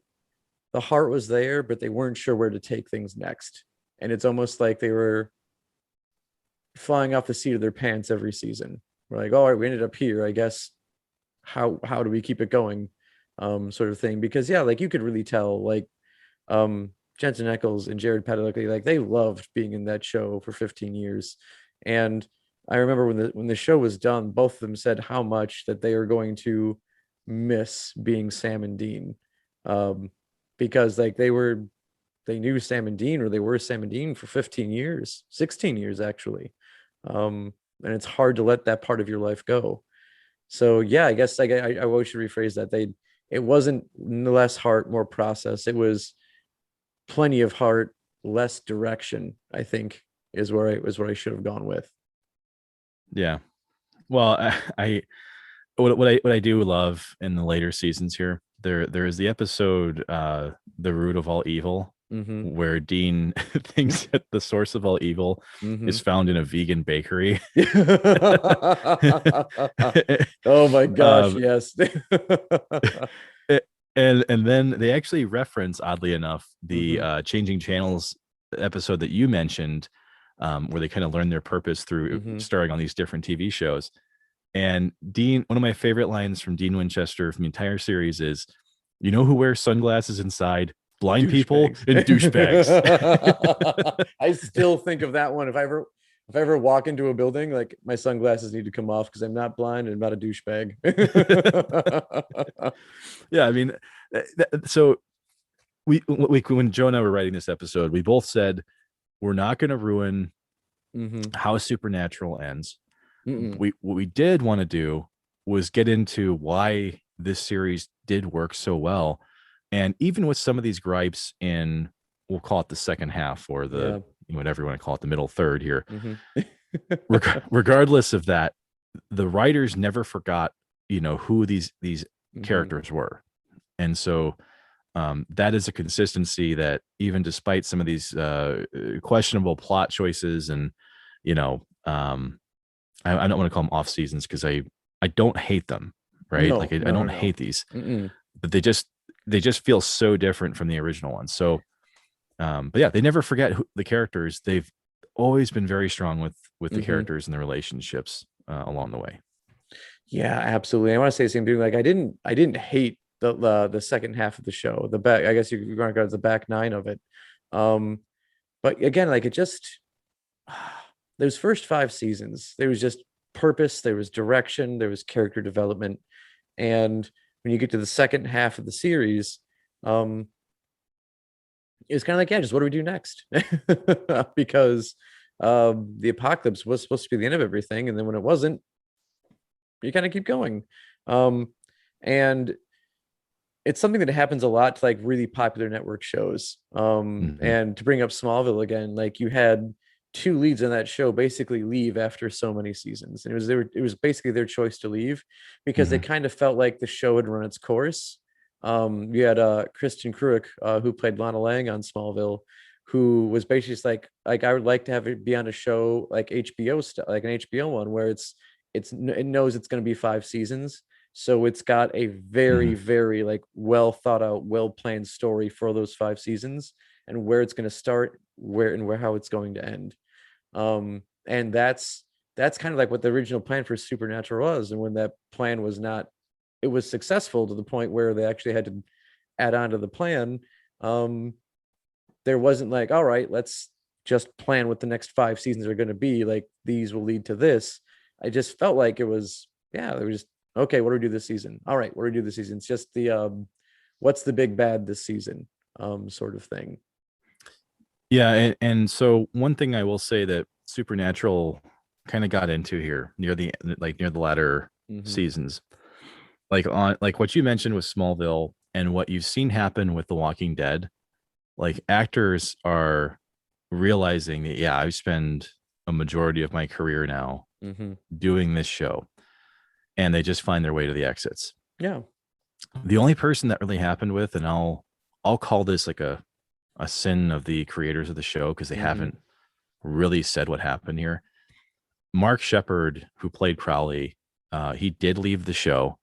the heart was there, but they weren't sure where to take things next. And it's almost like they were flying off the seat of their pants every season. We're like, all right, we ended up here. I guess how do we keep it going? Sort of thing. Because yeah, like you could really tell, like Jensen Echols and Jared Padalecki, like they loved being in that show for 15 years. And I remember when the show was done, both of them said how much that they are going to miss being Sam and Dean. Um, because like they knew Sam and Dean, or they were Sam and Dean for 15 years, 16 years actually. And it's hard to let that part of your life go. So yeah, I guess like I always should rephrase that. It wasn't less heart, more process. It was plenty of heart, less direction, I think is where I should have gone with. Yeah. Well, I what I do love in the later seasons here, there is the episode The Root of All Evil, Mm-hmm. where Dean thinks that the source of all evil Mm-hmm. is found in a vegan bakery. Oh my gosh, um, yes. and then they actually reference, oddly enough, the Mm-hmm. Changing Channels episode that you mentioned, where they kind of learn their purpose through Mm-hmm. starring on these different TV shows. And Dean, one of my favorite lines from Dean Winchester from the entire series is, "You know who wears sunglasses inside? Blind people Douchebags. and douchebags." I still think of that one. If I ever walk into a building, like my sunglasses need to come off because I'm not blind and I'm not a douchebag. Yeah, I mean, so we when Joe and I were writing this episode, we both said we're not going to ruin Mm-hmm. how Supernatural ends. Mm-mm. What we did want to do was get into why this series did work so well, and even with some of these gripes in, we'll call it the second half, or the, Yeah. whatever you want to call it, the middle third here. Mm-hmm. Regardless of that, the writers never forgot, who these Mm-hmm. characters were, and so that is a consistency that, even despite some of these questionable plot choices and, you know um, I don't want to call them off seasons because I don't hate them, right? No, Like I no, no, don't no. hate these, Mm-mm. but they just feel so different from the original ones. So, but yeah, they never forget the characters. They've always been very strong with the Mm-hmm. characters and the relationships along the way. Yeah, absolutely. I want to say the same thing. Like I didn't hate the second half of the show. The back, I guess you're going to go to the back nine of it. Um, but again, like it just those first five seasons, there was just purpose, there was direction, there was character development. And when you get to the second half of the series, um, it's kind of like, yeah, just what do we do next? Because the apocalypse was supposed to be the end of everything, and then when it wasn't, you kind of keep going. Um, and it's something that happens a lot to like really popular network shows. Hmm. And to bring up Smallville again, like you had two leads on that show basically leave after so many seasons, and it was basically their choice to leave because they Hmm. kind of felt like the show had run its course. You had Kristen Kruick, who played Lana Lang on Smallville, who was basically just like I would like to have it be on a show like HBO stuff, like an HBO one where it knows it's going to be five seasons, so it's got a very, Hmm. very like well thought out, well planned story for those five seasons and where it's going to start, where how it's going to end. And that's kind of like what the original plan for Supernatural was. And when that plan was not, it was successful to the point where they actually had to add on to the plan. Um, there wasn't like, all right, let's just plan what the next five seasons are going to be. Like these will lead to this. I just felt like it was, yeah, they were just okay. What do we do this season? All right, what do we do this season? It's just the what's the big bad this season, sort of thing. Yeah, and so one thing I will say that Supernatural kind of got into here near the latter Mm-hmm. seasons, like what you mentioned with Smallville and what you've seen happen with The Walking Dead, like actors are realizing that yeah, I've spent a majority of my career now Mm-hmm. doing this show, and they just find their way to the exits. Yeah. The only person that really happened with, and I'll call this like a sin of the creators of the show because they Mm-hmm. haven't really said what happened here. Mark Shepard, who played Crowley, he did leave the show,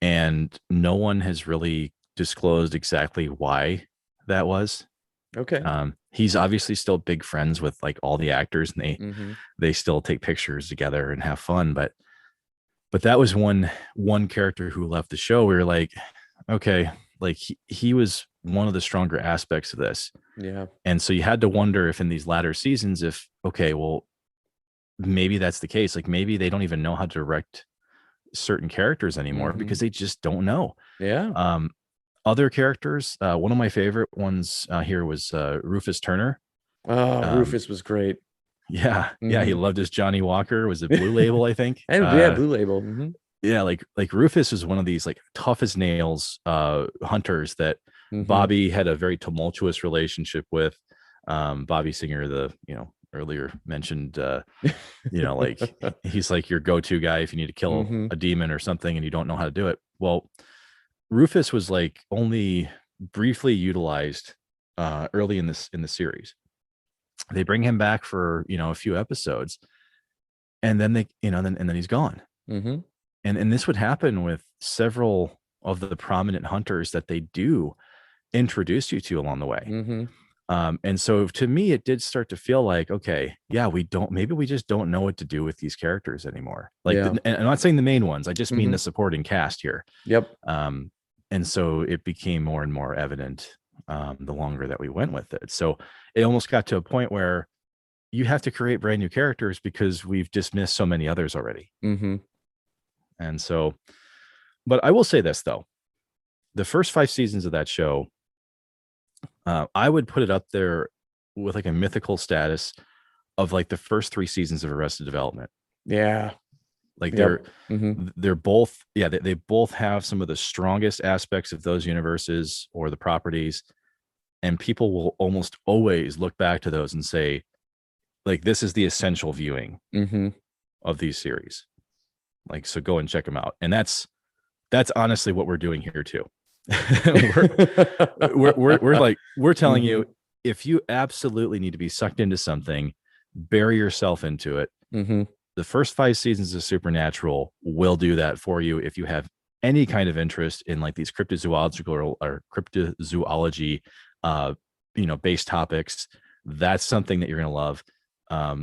and no one has really disclosed exactly why that was. Okay. He's obviously still big friends with like all the actors, and Mm-hmm. they still take pictures together and have fun. But that was one character who left the show. We were like, okay, like he was one of the stronger aspects of this. Yeah. And so you had to wonder if in these latter seasons, if okay, well, maybe that's the case. Like maybe they don't even know how to direct certain characters anymore Mm-hmm. because they just don't know. Yeah. Um, Other characters, one of my favorite ones here was Rufus Turner. Oh, Um, Rufus was great. yeah, he Mm-hmm. loved his Johnny Walker. Was it Blue Label? I think. And yeah, Blue Label. Mm-hmm. Yeah, like Rufus is one of these like tough as nails hunters that Mm-hmm. Bobby had a very tumultuous relationship with. Bobby Singer, the earlier mentioned like he's like your go-to guy if you need to kill Mm-hmm. a demon or something and you don't know how to do it. Well, Rufus was like only briefly utilized early in the series. They bring him back for a few episodes, and then they then he's gone. Mm-hmm. And this would happen with several of the prominent hunters that they do introduce you to along the way. Mm-hmm. And so to me, it did start to feel like, okay, yeah, maybe we just don't know what to do with these characters anymore. Like, Yeah. and I'm not saying the main ones, I just mean Mm-hmm. the supporting cast here. Yep. Um, and so it became more and more evident the longer that we went with it. So it almost got to a point where you have to create brand new characters because we've dismissed so many others already. Mm-hmm. And so, but I will say this though, the first 5 seasons of that show, I would put it up there with like a mythical status of like the first 3 seasons of Arrested Development. Yeah. Like Yep. Mm-hmm. they're both, yeah, they both have some of the strongest aspects of those universes or the properties, and people will almost always look back to those and say, like, this is the essential viewing Mm-hmm. of these series. Like, so go and check them out, and that's honestly what we're doing here too. we're telling Mm-hmm. you, if you absolutely need to be sucked into something, bury yourself into it. Mm-hmm. the first 5 seasons of Supernatural will do that for you if you have any kind of interest in like these cryptozoological or cryptozoology based topics. That's something that you're going to love.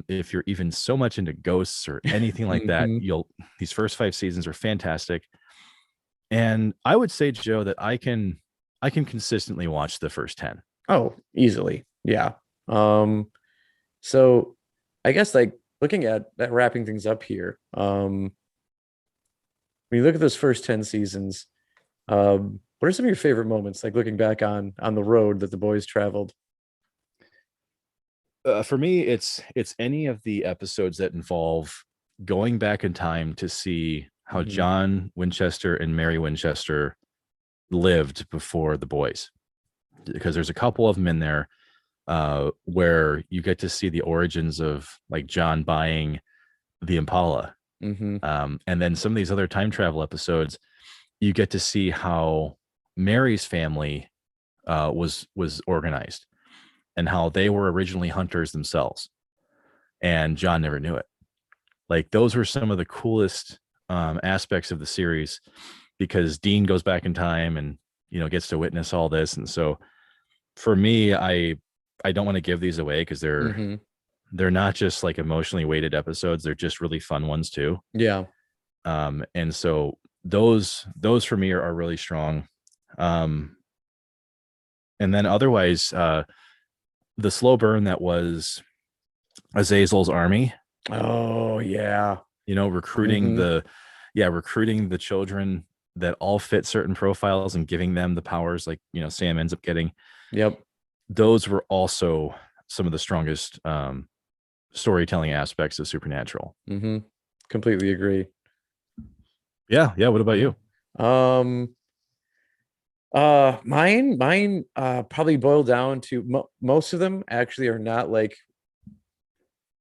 If you're even so much into ghosts or anything like that, Mhm. these first 5 seasons are fantastic. And I would say, Joe, that I can consistently watch the first 10. Oh, easily. Yeah. So I guess like looking at that, wrapping things up here, when you look at those first 10 seasons, what are some of your favorite moments, like looking back on the road that the boys traveled? For me, it's any of the episodes that involve going back in time to see how Hmm. John Winchester and Mary Winchester lived before the boys, because there's a couple of them in there where you get to see the origins of like John buying the Impala. Hmm. And then some of these other time travel episodes, you get to see how Mary's family was organized and how they were originally hunters themselves, and John never knew it. Like those were some of the coolest aspects of the series, because Dean goes back in time and gets to witness all this. And so for me, I don't want to give these away because Hmm. they're not just like emotionally weighted episodes; they're just really fun ones too. Yeah. And so those for me are really strong. Um, and then otherwise, the slow burn that was Azazel's army, Oh, yeah. recruiting Hmm. the children that all fit certain profiles and giving them the powers like Sam ends up getting. Yep. Those were also some of the strongest storytelling aspects of Supernatural. Hmm. Completely agree. Yeah, what about Yeah. you? Um, mine probably boil down to most of them actually are not like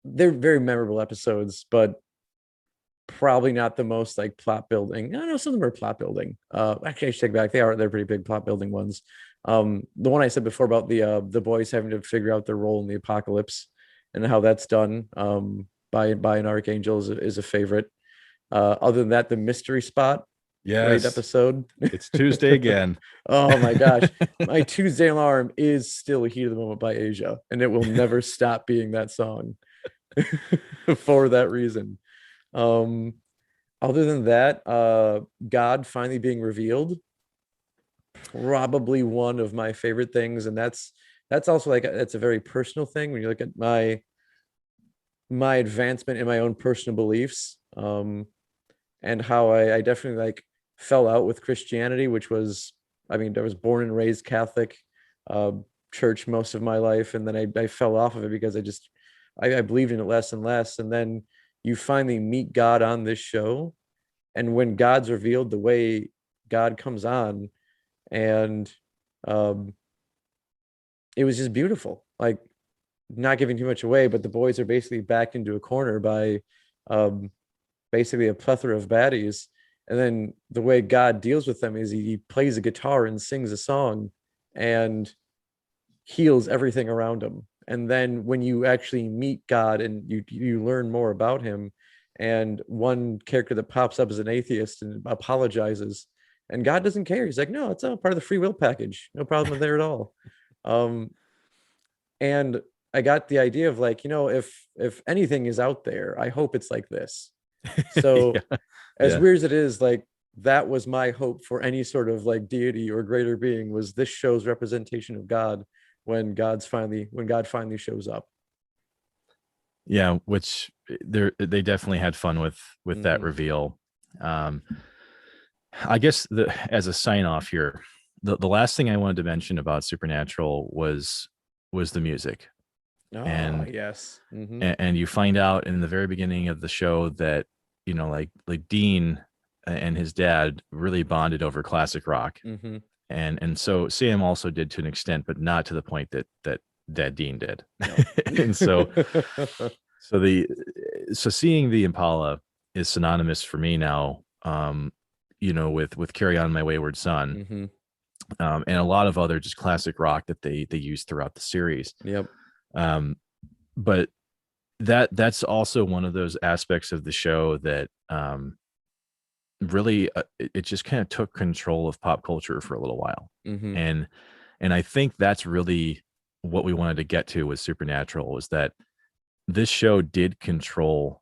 they're very memorable episodes, but probably not the most like plot building. I don't know, some of them are plot building. Actually, I should take back. They're pretty big plot building ones. The one I said before about the boys having to figure out their role in the apocalypse and how that's done by an archangel is a favorite. Other than that, the mystery spot, great Yes, episode. it's Tuesday again. Oh my gosh. My Tuesday alarm is still Heat of the Moment by Asia, and it will never stop being that song for that reason. Um, Other than that, God finally being revealed, probably one of my favorite things, and that's also like that's a very personal thing when you look at my advancement in my own personal beliefs, and how I definitely like fell out with Christianity, which was, I mean, I was born and raised Catholic, uh, church most of my life, and then I fell off of it because I believed in it less and less, and then you finally meet God on this show, and when God's revealed, the way God comes on, and um, it was just beautiful. Like, not giving too much away, but the boys are basically backed into a corner by um, basically a plethora of baddies. And then the way God deals with them is he plays a guitar and sings a song and heals everything around him. And then when you actually meet God and you learn more about him, and one character that pops up as an atheist and apologizes, and God doesn't care. He's like, no, it's a part of the free will package. No problem there at all. Um, and I got the idea of like, if anything is out there, I hope it's like this. So Yeah, as yeah, weird as it is, like that was my hope for any sort of like deity or greater being, was this show's representation of God when God finally shows up. yeah. Which they definitely had fun with that Hmm. reveal. Um, I guess as a sign off here, the last thing I wanted to mention about Supernatural was the music. Ah, and yes. Hmm. and you find out in the very beginning of the show that like Dean and his dad really bonded over classic rock, Hmm. and so Sam also did to an extent, but not to the point that Dean did. No. And so the so seeing the Impala is synonymous for me now, with Carry On My Wayward Son, Hmm. and a lot of other just classic rock that they use throughout the series. Yep. Um, but that's also one of those aspects of the show that really it just kind of took control of pop culture for a little while. Mm-hmm. And I think that's really what we wanted to get to with Supernatural, was that this show did control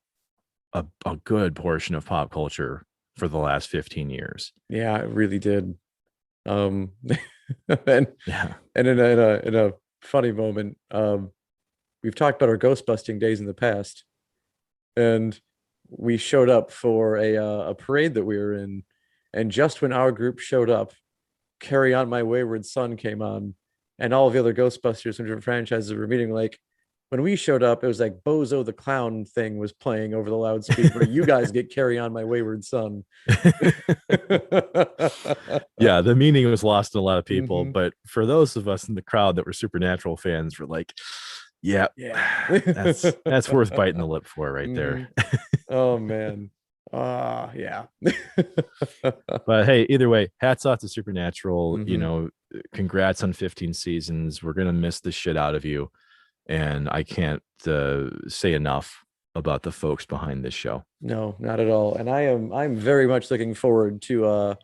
a good portion of pop culture for the last 15 years. Yeah, it really did. And and Yeah. in a funny moment, we've talked about our ghost busting days in the past, and we showed up for a parade that we were in, and just when our group showed up, Carry On My Wayward Son came on, and all of the other Ghostbusters from different franchises were meeting. Like, when we showed up, it was like Bozo the Clown thing was playing over the loudspeaker. You guys get Carry On My Wayward Son. Yeah, the meaning was lost in a lot of people, Mhm. but for those of us in the crowd that were Supernatural fans, we're like, yeah, that's worth biting the lip for right there. Mhm. Oh man. Yeah. But hey, either way, hats off to Supernatural. You Mhm. know, congrats on 15 seasons. We're gonna miss the shit out of you, and I can't say enough about the folks behind this show. No, not at all. And I'm very much looking forward to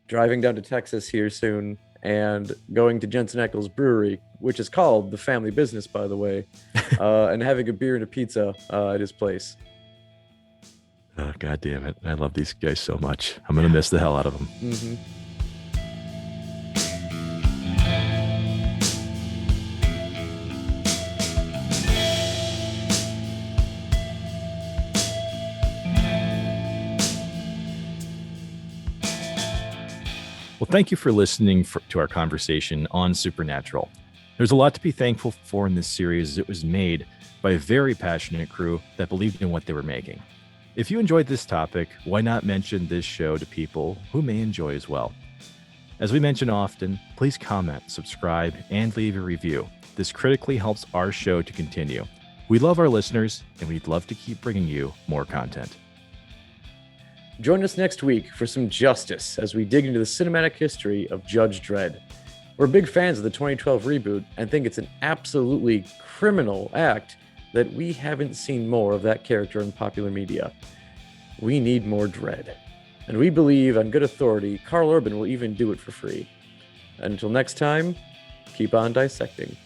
driving down to Texas here soon and going to Jensen Echols Brewery, which is called The Family Business, by the way, and having a beer and a pizza at his place. Oh, God damn it. I love these guys so much. I'm gonna miss the hell out of them. Mm-hmm. Well, thank you for listening to our conversation on Supernatural. There's a lot to be thankful for in this series, as it was made by a very passionate crew that believed in what they were making. If you enjoyed this topic, why not mention this show to people who may enjoy as well? As we mention often, please comment, subscribe, and leave a review. This critically helps our show to continue. We love our listeners, and we'd love to keep bringing you more content. Join us next week for some justice as we dig into the cinematic history of Judge Dredd. We're big fans of the 2012 reboot and think it's an absolutely criminal act that we haven't seen more of that character in popular media. We need more Dredd. And we believe, on good authority, Carl Urban will even do it for free. Until next time, keep on dissecting.